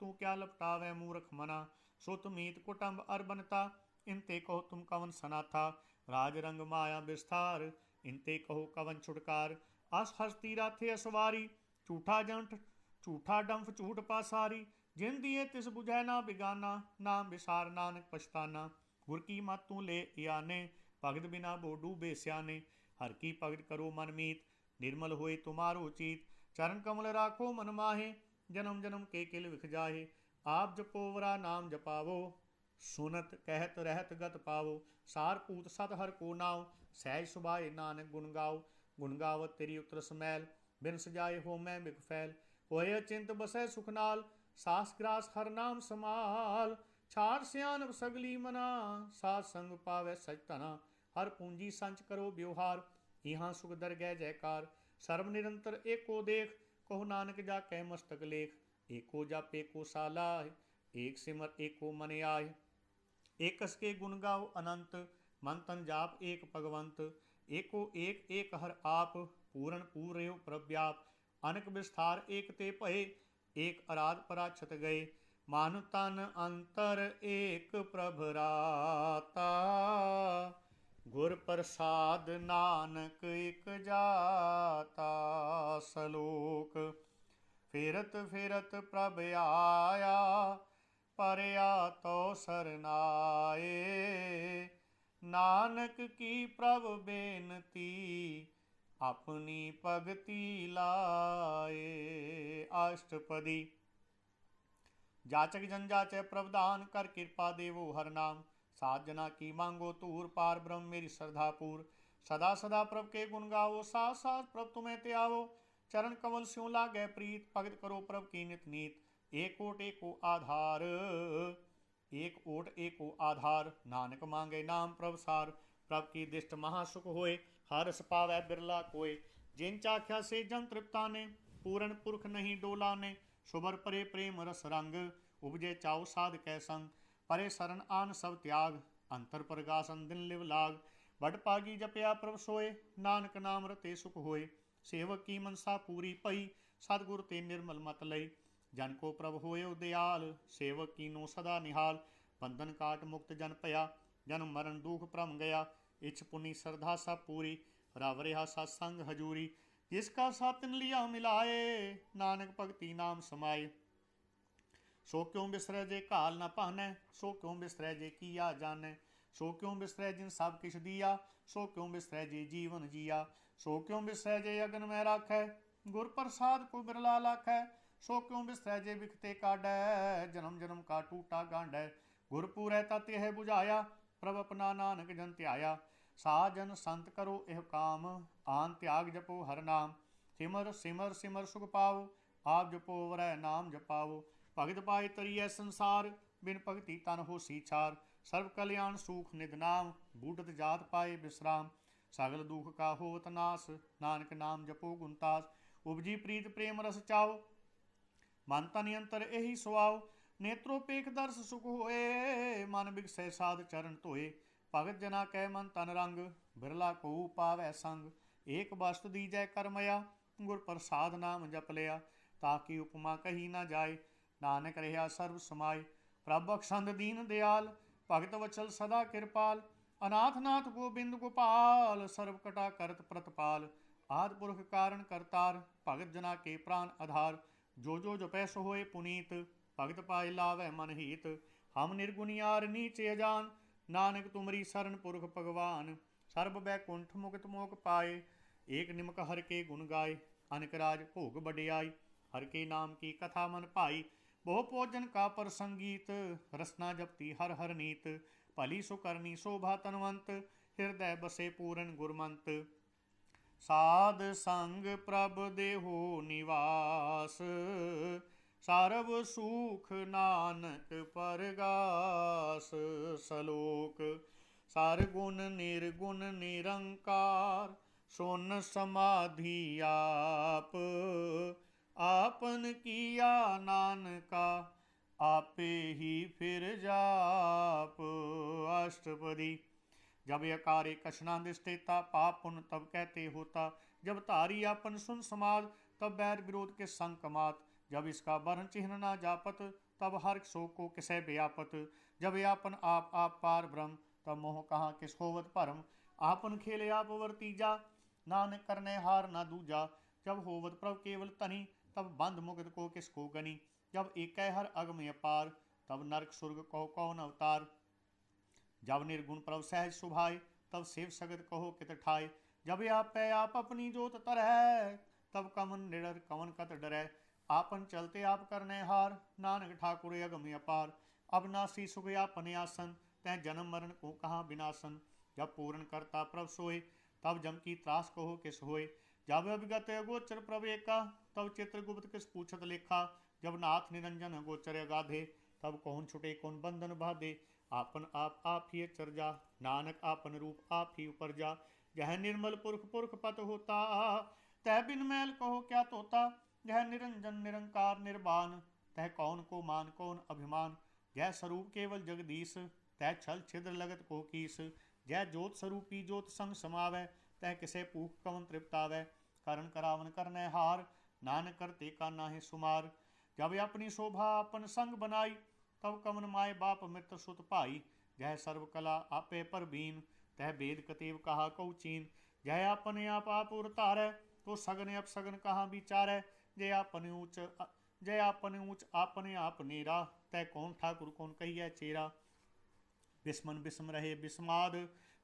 तू क्या लपटावे मूर्ख मना। सुत मीत कुटुंब अर बनता, इनते कहो तुम कवन सनाथा। राज रंग माया विस्तार, इनते कहो कवन छुटकार। अस हस्ती राथे असवारी, झूठा जंठ झूठा डंफ झूठ पासारी। जिन दिए तिस बुझै ना बिगाना, नाम विसार नानक पछताना। गुर की मत तू ले याने, भगत बिना बो डूबे स्याने। हर की भगत करो मन मीत, निर्मल होए तुम्हारो चीत। चरण कमल राखो मन माहे, जन्म जन्म के किल विख जाहे। आप जपो वरा नाम जपावो, सुनत कहत रहत गत पावो। सार पूत सत हर को नाव, सहज सुभाए नानक गुण गाओ। गुण गावत तेरी उतरस मैल, बिन सजाए हो मैं बिग फैल। होए अचिंत बसै सुख नाल, सास ग्रास हर नाम समाल। छाड़ सियान सगली मना, सात संग पावै सच तना। हर पूंजी संच करो व्यवहार, यहाँ सुख दर गै जयकार। सर्व निरंतर एको देख, कहो नानक जाकै मस्तक लेख। एको जप एको सालाय, एक सिमर एको मन आय। एकस के गुण गाओ अनंत, मन तन जाप एक भगवंत। एको एक एक हर आप, पूरन पूर्यो प्रव्याप। अनक विस्तार एक ते भये, एक अराध पराछत गए। मान तन अंतर एक प्रभ राता, गुर प्रसाद नानक एक जाता। सलोक फिरत फिरत प्रभ आया, परया तो सरनाए। नानक की प्रभ बेनती, अपनी भगति लाए। अष्टपदी। जाचक जन जाचै प्रभदान, कर कृपा देवो हर नाम। सात जना की मांगो तूर, पार ब्रह्म मेरी श्रद्धा पूर। सदा सदा प्रभ के गुण गावो, साथ साथ प्रभ तुम्हें त्यावो। चरण कमल स्यों लागै प्रीत, भगत करो प्रभ की नित नीत। एक ओट एको आधार, एक ओट एको आधार। नानक मांगे नाम प्रभ सार, प्रभ की दिष्ट महासुख होए। हर रस पावै बिरला कोय, जिन चाख्या से जन तृप्ताने। पूरन पुरख नहीं डोलाने, सुबर परे प्रेम रस रंग। उपजे चाउ साध कै संग, परे शरण आन सब त्याग। अंतर प्रगासन दिन लिव लाग, बड़ पागी जपया प्रभ सोए। नानक नाम रते सुख होए, सेवक की मनसा पूरी पई। सतगुर ते निर्मल मत लई, जन को प्रभ होए दयाल। सेवक कीनो सदा निहाल, बंधन काट मुक्त जन पया। जन्म मरण दुख भ्रम गया, इच्छ पुनि श्रद्धा सब पूरी। रव रहा सत्संग हजूरी, जिसका साथ लिया मिलाए। नानक भगति नाम समाए, सो क्यों बिसरै जे काल न पानै। सो क्यों बिसरै जे किया जानै। सो क्यों बिसरै जिन सब किछ दिया। सो क्यों बिसरै जे जीवन जिया। सो क्यों बिसरै जे अगन में राखै, गुर प्रसाद को बिरला लाखै। सो क्यों बिसरै जे बिखते काढै, जन्म जन्म का टूटा गांढै। गुर पूरै तत यह बुझाया, प्रभ अपना नानक जन ध्याया। साजन संत करो एह काम, आन त्याग जपो हर नाम। सिमर सिमर सिमर सुख पाओ, आप जपो वरै नाम जपाओ। भगत पाए तरिय संसार, बिन भगति तन होसी छार। सर्व कल्याण सुख निध नाम, बूढ़त जात पाए विश्राम। सगल दुख का होत नाश, नानक नाम जपो गुणतास। उपजी प्रीत प्रेम रस चाओ, मन तन अंतर यही सुआओ। नेत्रोपेख दर्श सुख होए, मन बिगसै साध चरण धोए। भगत जना कै मन तन रंग, बिरला को पावै संग। एक वस्तु दीजै करमया, गुर प्रसाद नाम जप लिया। ताकि उपमा कही न जाए, नानक रहा सर्व समाय। प्रभ बख्शंद दीन दयाल, भगत वचल सदा कृपाल। अनाथ नाथ गोबिंद गोपाल, सर्व कटा करत प्रतपाल। आदि पुरख कारण करतार, भगत जना के प्राण आधार। जो जपै सो होए पुनीत, भगत पाए लावै मन हीत। हम निर्गुणियार नीच अजान, नानक तुमरी शरण पुरख भगवान। सर्व बैकुंठ मुक्त मोक पाए, एक निमक हर के गुण गाए। अनक राज भोग बड़ियाई, हर के नाम की कथा मन भाई। बहु भोजन का प्रसंगीत, रसना जपती हर हर नीत। भली सो करनी शोभा तनवंत, ਹਿਰਦੈ ਬਸੇ ਪੂਰਨ ਗੁਰਮੰਤ। ਸਾਧ ਸੰਗ ਪ੍ਰਭ ਦੇਹੋ ਨਿਵਾਸ, ਸਰਬ ਸੁਖ ਨਾਨਕ ਪਰਗਾਸ। ਸਲੋਕ। ਸਰਗੁਣ ਨਿਰਗੁਣ ਨਿਰੰਕਾਰ, ਸੁਨ ਸਮਾਧੀ ਆਪ। आपन किया नानका, आपे ही फिर जाप। अष्टपदी। जब यकारे कशना दिष्टेता, पाप पुण्य तब कहते होता। जब तारी आपन सुन समाज, तब बैर विरोध के संग कमात। जब इसका वर्ण चिन्ह ना जापत, तब हर सो को किसे व्यापत। जब यापन आप पार ब्रह्म, तब मोह कहाँ किस होवत भरम। आपन खेले आप वर्तीजा, नानक करने हार ना दूजा। जब होवत प्रभ केवल तनी, तब बंध मुक्त को किसको गनी। जब एक हर अगम अपार, तब नरक सुर्ग कहो कौन अवतार। जब निर्गुण प्रभ सहज सुभाय, तब शिव सगत कहो कित ठाय। जब आप अपनी जोत तरह, तब कमन निडर कवन कत डरै। आपन चलते आप करने हार, नानक ठाकुर अगम अपार। अविनाशी सुख आपन आसन, तै जन्म मरण को कहाँ विनाशन। जब पूर्ण करता प्रभ सोए, तब जम की त्रास कहो किस होए। जब अभिगत गोचर प्रभ एका, तब चित्रगुप्त किस पूछत लेखा। जब नाथ निरंजन गोचर अगाधे, तब कौन छुटे कौन बंधन बाधे। आपन आप ही चरजा, नानक आपन रूप आप ही उपरजा। जह निर्मल पुरख पुरख पत होता, तह बिन मैल कहो क्या तोता। जह निरंजन निरंकार निर्वाण, तह कौन को मान कौन अभिमान। जह स्वरूप केवल जगदीश, तह छल छिद्र लगत को कीस। जह जोत स्वरूपी जोत संग समावै, तह किसे पूख कवन तृप्तावै। करण करावन करने हार, नानक करते का नाहि सुमार। जब अपनी शोभा अपन संग बनाई, तब कवन माय बाप मित्र सुत भाई। जह सर्व कला आपे परबीन, तह वेद कतेव कहा कऊ चीन। जह अपने आप उर तारै, तो सगन अपसगन कहाँ विचारै। जय अपने ऊंच अपने आप नेरा, तह कौन ठाकुर कौन कहिए चेरा। बिस्मन बिस्म रहे बिस्माद,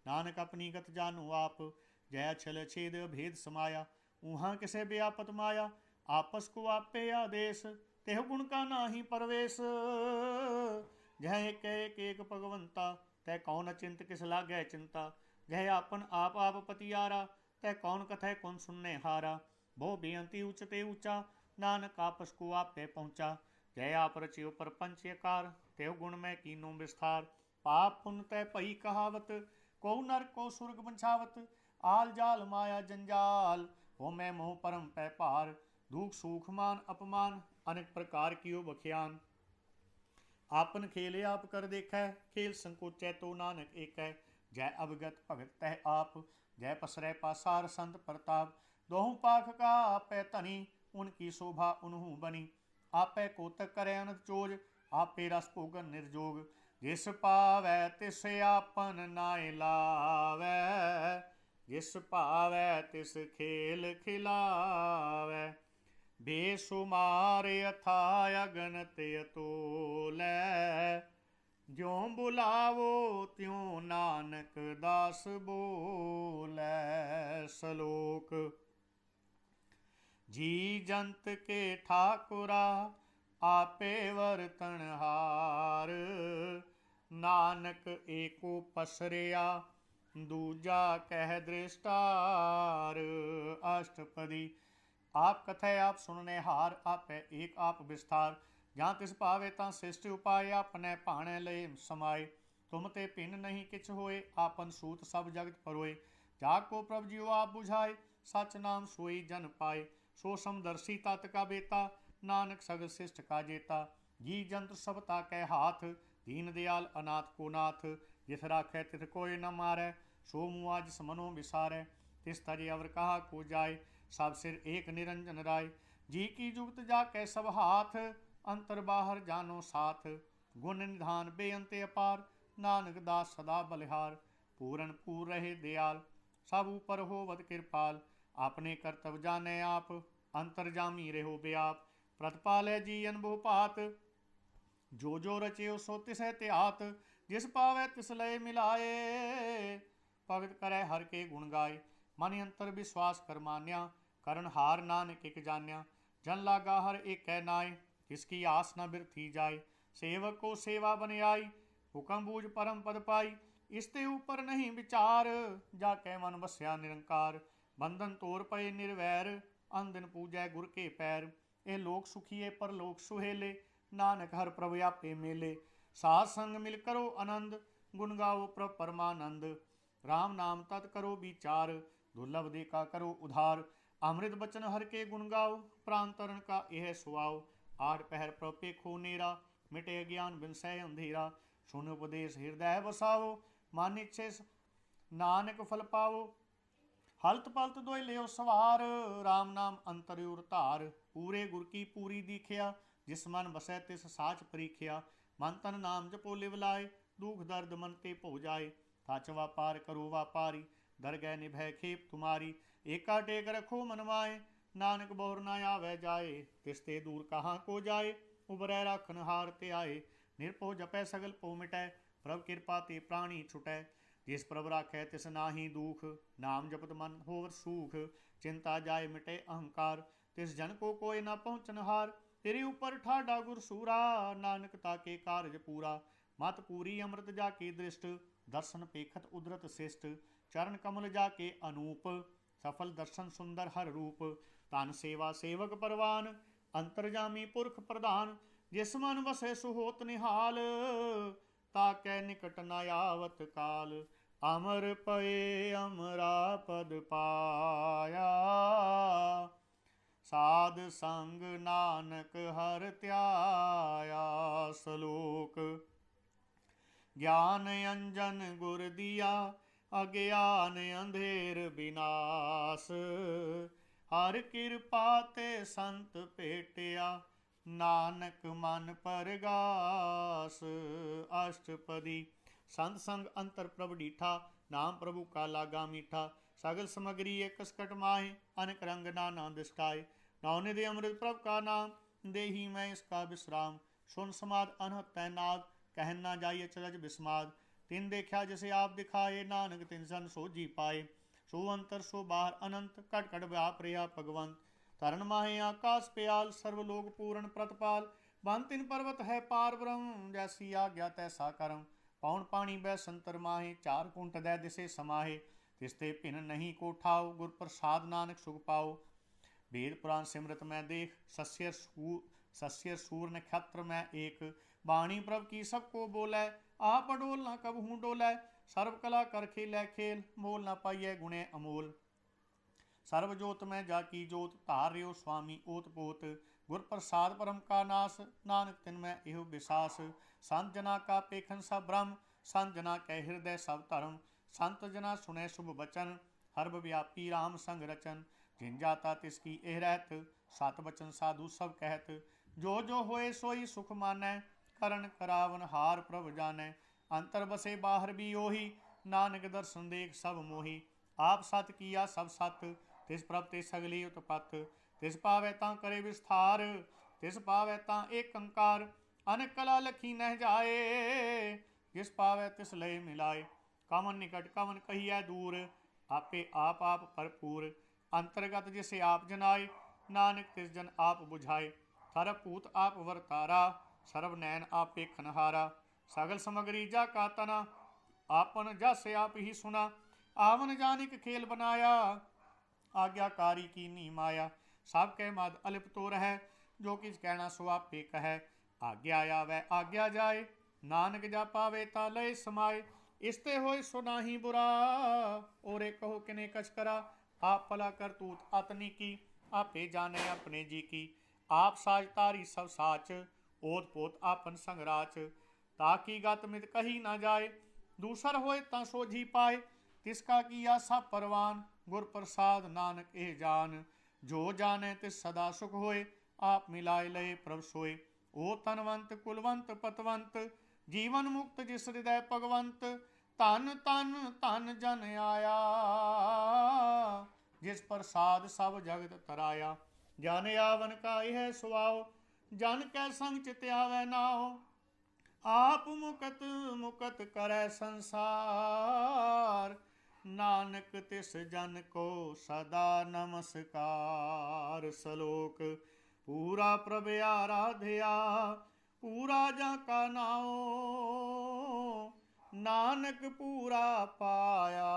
नानक अपनी गत जानो आप। जय छल छेद भेद समाया, ऊहाँ किसे व्यापत माया। आपस को आपे आदेश, तेह गुण का नाही परवेश। जह एक एक भगवंता, तह कौन अचिंत किस लागे चिंता। जह आपन आप पतियारा, तह कौन कथय कौन सुनने हारा। बहु बेअंती उचते ऊंचा, नानक आपस को आपे पहुंचा। जय आप रचियो परपंच आकार, तेह गुण में कीनो विस्तार। पाप पुण्य तय पई कहावत, को नर को सुर्ग बंछावत। आल जाल माया जंजाल, हो मैं मोह परम पै पार। दुख सुख मान अपमान, अनेक प्रकार कियो बख्यान। आपन खेले आप कर देखै, खेल संकोचै तो नानक एकै। जय अवगत भगत तह आप, जय पसरै पासार संत प्रताप। दोहु पाख का आपै धनी, उनकी शोभा उन्हु बनी। आपै कोतक करे अनंत चोज, आपे रस भोगन निर्जोग। जिस पावै तिस आपन नाय लावै, जिस पावै तिस खेल खिलावै। बेसुमार अथाय अगनत अतोलै, ज्यों बुलावो त्यों नानक दास बोलै। सलोक। जी जंत के ठाकुरा, आपे वर्तनहार। नानक एको पसरिया, दूजा कह दृष्टार। अष्टपदी। आप कथय आप सुनने हार, आप है एक आप विस्तार। जहाँ तिस पावे ता सृष्टि उपाय, अपने भाणे लय समाये। तुम ते भिन्न नहीं किछ होए, आपन सूत सब जगत परोए। जाको प्रभ जियो आप बुझाए, सच नाम सोई जन पाए। सो समदर्शी तत् का बेता, नानक सगल शिष्ट का जेता। जी जंत्र सब ताकै हाथ, दीन दयाल अनाथ को नाथ। जिथ राखै तिथ कोय न मारै, सो मुआ जिस मनो विसारै। तिस तज अवर कहा को जाय, सब सिर एक निरंजन राय। जी की जुगत जाकै सब हाथ, अंतर बाहर जानो साथ। गुण निधान बेअंत अपार, नानक दास सदा बलिहार। पूरन पूर रहे दयाल, सब ऊपर होवत कृपाल। अपने कर्तव्य जाने आप, अंतर्जामी रहो व्याप। प्रतिपालै जी अनभु पात, जो जो रचेओ सो तिसै त्यात। जिस पावै तिस लय मिलाए, भगत करै हर के गुण गाय। मन अंतर विश्वास कर मान्या, करण हार नानक एक जान्या। जन लागा हर एक कै नाय, किसकी आस न बिरथी जाय। सेवक को सेवा बन आई, हुक्म बूझ परम पद पाई। इसते ऊपर नहीं विचार, जाके मन बसया निरंकार। बंधन तोर पए निर्वैर, अन दिन पूजै गुर के पैर। ए लोक सुखिए पर लोक सुहेले, नानक हर प्रभु आपे मेले। साध संग मिल करो आनंद, गुण गाओ प्रभ परमानंद। राम नाम तत् करो विचार, दुर्लभ देखा करो उधार। अमृत बचन हर के गुण गाओ, प्राण तरण का यह सुआओ। आठ पहर प्रभ पेखो नेरा, मिटे ज्ञान बिनसै अंधेरा। सुन उपदेश हृदय बसाओ, मन इच्छे नानक फल पाओ। हलत पलत दोय लियो सवार, राम नाम अंतरयुर धार। पूरे गुर की पूरी दीखिया, जिस मन बसै तिस साच परीखिया। मन तन नाम जपो लिव लाए, दुख दर्द मन ते भो जाए। सच व्यापार करो व्यापारी, दरगह निभै खेप तुम्हारी। एका टेक रखो मन माए, नानक बोर न आवे जाए। तिसते दूर कहाँ को जाए, उबरै राखन हार ते आए। निरपो जपै सगल पो मिटै, प्रभ कृपा ते प्राणी छुटै। जिस प्रभ राखै तिस नाहि दुख, नाम जपत मन होवर सूख। चिंता जाय मिटे अहंकार, तिस जन को कोय न पहुँचन हार। तेरे ऊपर ठाडा गुर सूरा, नानक ताके कारज पूरा। मत पूरी अमृत जाके दृष्ट, दर्शन पेखत उदरत शिष्ट। चरण कमल जाके अनूप, सफल दर्शन सुंदर हर रूप। तन सेवा सेवक परवान, अंतर्जामी पुरख प्रधान। जिस मन बसे सुहोत निहाल, ताकै निकट न आवत काल। अमर पए अमरा पद पाया, साध संग नानक हर त्याया। सलोक ज्ञान अंजन गुर दिया, अज्ञान अंधेर विनाश। हर कृपा ते संत भेटिया, नानक मन परगास। अष्टपदी संत संग अंतर प्रभ डीठा, नाम प्रभु का लागा मीठा। सगल समग्री एक कसकट माहे, अनेक रंग नाना दिष्टाए। नौनिधि अमृत प्रभ का नाम, देही मैं इसका विश्राम। सुन समाद अनहत तैनाद, कहन ना जाइए चरज विस्माद। तिन देखा जिसे आप दिखाए, नानक तिन सन सो जी पाए। सो अंतर सो बाहर अनंत, कट कट व्याप रहा भगवंत। तरण माहे आकाश प्याल, सर्वलोक पूर्ण प्रतपाल। बन तिन पर्वत है पार ब्रह्म, जैसी आज्ञा तैसा करम। पौन पानी बै संतर माहे, चार कुंट दै दिसे समाहे। तिसते भिन नहीं को ठाओ, गुर प्रसाद नानक सुख पाओ। वेद पुराण सिमरत मैं देख, सस्य सूर नक्षत्र मैं एक। बाणी प्रभ की सबको बोलै, आप अडोल न कबहूँ डोलै। सर्व कला कर खेलै खेल, मोल न पाइयै गुणे अमोल। सर्व जोत में जाकी जोत, धार रियो स्वामी ओत पोत। गुर प्रसाद परम का नाश, नानक तिन में एहो विसास। संत जना का पेखन सब ब्रह्म, संत जना कै हृदय सब धर्म। संत जना सुनै शुभ बचन, हर्ब व्यापी राम संग रचन। जिन जाता तिसकी एह रहत, सत बचन साधु सब कहत। जो जो होए सोई सुख मानै, करण करावन हार प्रभ जानै। अंतर बसे बाहर भी ओही, नानक दर्शन देख सब मोही। आप सत किया सब सत, तिस प्रभ ते सगली उत्पत। तिस पावै तां करे विस्तार, तिस पावै तां एक अंकार। अनेक कला लखी नह जाए, जिस पावै तिस लय मिलाए। कवन निकट कवन कहिए दूर, आपे आप भरपूर। अंतर्गत जिसे आप जनाए, नानक तिस जन आप बुझाए। थर पूत आप वरतारा, सर्व नैन आप पेखनहारा। सगल समग्री जा का तना, आपन जैसे आप ही सुना। आवन जानिक खेल बनाया, आज्ञाकारी की नी माया। सब कह मद अलिप तो रह, जो किस कहना सो आपे कह। आज्ञा आवे आज्ञा जाए, नानक जा पावे ता लय समाए। इसते होय सो नाही बुरा, ओरे कहो किने कछ करा। आप भला करतूत अतनी की, आपे जाने अपने जी की। आप साज तारी सब साच, ओत पोत आपन संगराच। ताकि गत मित कही ना जाए, दूसर होए ता सोझी पाए। तिसका किया सब परवान, गुर प्रसाद नानक एह जान। जो जाने तिस सदा सुख होए, आप मिलाए लय प्रभ सोए। ओ तनवंत कुलवंत पतवंत, जीवन मुक्त जिस हृदय भगवंत। धन धन धन जन आया, जिस प्रसाद सब जगत तराया। जन आवन का यह सुआओ, जन कै संग चित आवे नाओ। आप मुकत मुकत करे संसार, नानक तिस जन को सदा नमस्कार। सलोक पूरा प्रभ आराध्या, पूरा जा का नाओ। नानक पूरा पाया,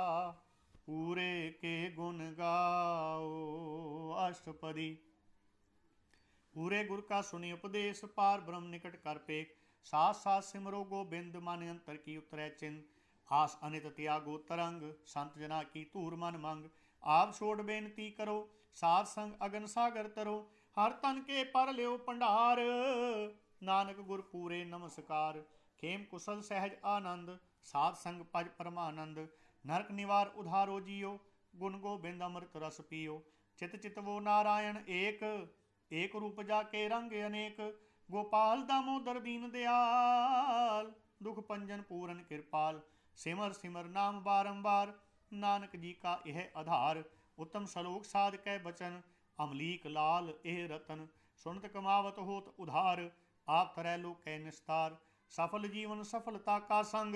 पूरे के गुण गाओ। अष्टपदी। पूरे गुर का सुनी उपदेश, पार ब्रह्म निकट कर पेख। साथ साथ सिमरो गोबिंद, मन अंतर की उतरै चिन्ह। आस अनित त्यागो तरंग, संत जना की तूर मन मंग। आप छोड़ बेनती करो, साध संग अगन सागर तरो। हर तन के पर लियो भंडार, नानक गुर पूरे नमस्कार। खेम कुशल सहज आनंद, साध संग पज परमानंद। नरक निवार उधारो जियो, गुण गोबिंद अमृत रस पियो। चित चित वो नारायण एक, एक रूप जाके रंग अनेक। गोपाल दामोदर दीन दयाल, दुख पंजन पूरन कृपाल। सिमर सिमर नाम बारंबार, नानक जी का यह आधार। उत्तम श्लोक साध कै बचन, अमलीक लाल एह रतन। सुनत कमावत होत उधार, आप तरह लोक कै निस्तार। सफल जीवन सफलता का संग,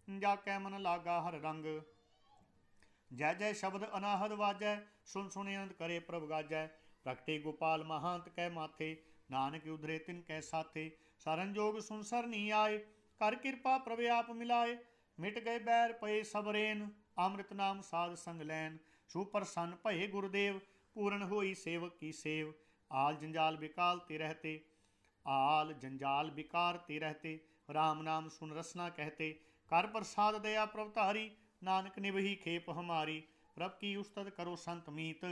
जाकै मन लागा हर रंग। जय जय शब्द अनाहद वाजै, सुन सुन अनंत करे प्रभ गाजै। प्रगटे गोपाल महांत कै माथे, नानक उधरे तिन कै साथे। सरन जोग सुन सरनी आए, कर कृपा प्रभ आप मिलाए। मिट गए बैर पए सबरेन, अमृत नाम साध संग लैन। सुप्रसन्न भये गुरुदेव, पूर्ण होई सेवक की सेव। आल जंजाल बिकाल ते रहते, आल जंजाल बिकार ते रहते। राम नाम सुन रसना कहते, कर प्रसाद दया प्रभ तारी। नानक निभही खेप हमारी, प्रभ की उस्तत करो संत मीत।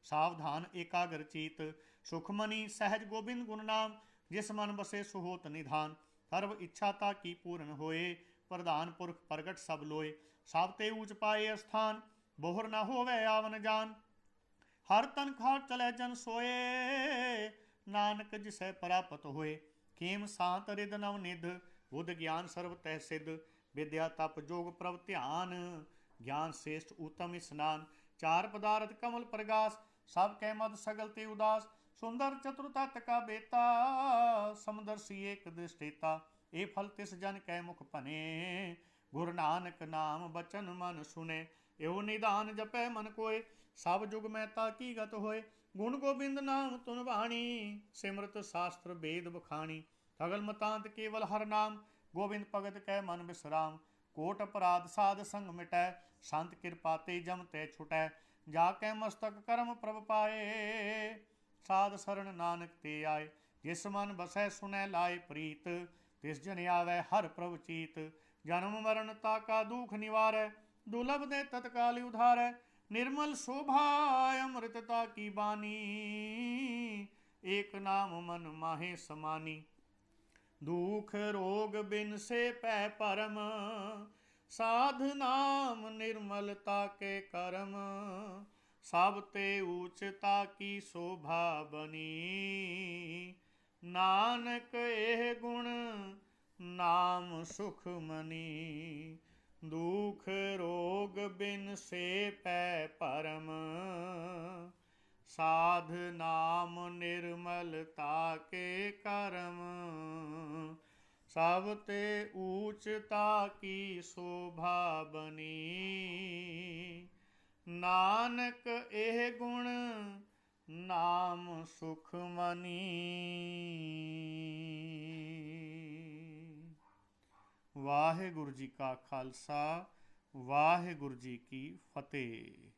सावधान एकाग्र चीत, सुखमनी सहज गोबिंद गुण नाम। जिस मन बसे सुहोत निधान, सर्व इच्छा ताकी पूर्ण होए। प्रधान पुरख प्रगट सब लोए, सावते ऊंच पाए स्थान। बोहर न होवे आवन जान, हर तन खाट चले जन सोए। नानक जिसै प्राप्त होए, खेम सांत रिद नव निध। बुद्ध ज्ञान सर्व तह सिद्ध, विद्या तप जोग प्रभ ध्यान। ज्ञान श्रेष्ठ उत्तम स्नान, चार पदार्थ कमल प्रगास। सब कै मद सगल ते उदास, सुंदर चतुर तत् का बेता। समदर्शी एक दृष्टिता, ए फल तिस जन कै मुख भने। गुरु नानक नाम बचन मन सुने, एवं निदान जपै मन कोय। सब जुग में ताकी गत होय, गुण गोबिंद नाम तुन वाणी। सिमरत शास्त्र वेद बखानी, सगल मतांत केवल हर नाम। गोबिंद भगत कै मन विश्राम, कोट अपराध साध संग मिटै। संत कृपा ते जम ते छुटै, जाकै मस्तक करम प्रभ पाए। साध शरण नानक ते आए, जिस मन बसै सुनै लाए प्रीत। तिस जन आवे हर प्रभ चीत, जन्म मरण ताका दुख निवारै। दुर्लभ दे तत्काल उधारै, निर्मल शोभा अमृतता की बानी। एक नाम मन माहे समानी, दुख रोग बिन से पै परम। साध नाम निर्मलता के करम, सब ते ऊंचता की शोभा बनी। नानक एह गुण नाम सुख मनी, दुख रोग बिन से पै परम। साध नाम निर्मलता के करम, सब ते ऊंचता की शोभा बनी। नानक एह गुण नाम सुख मनी। वाहिगुरु जी का खालसा, वाहिगुरु जी की फतेह।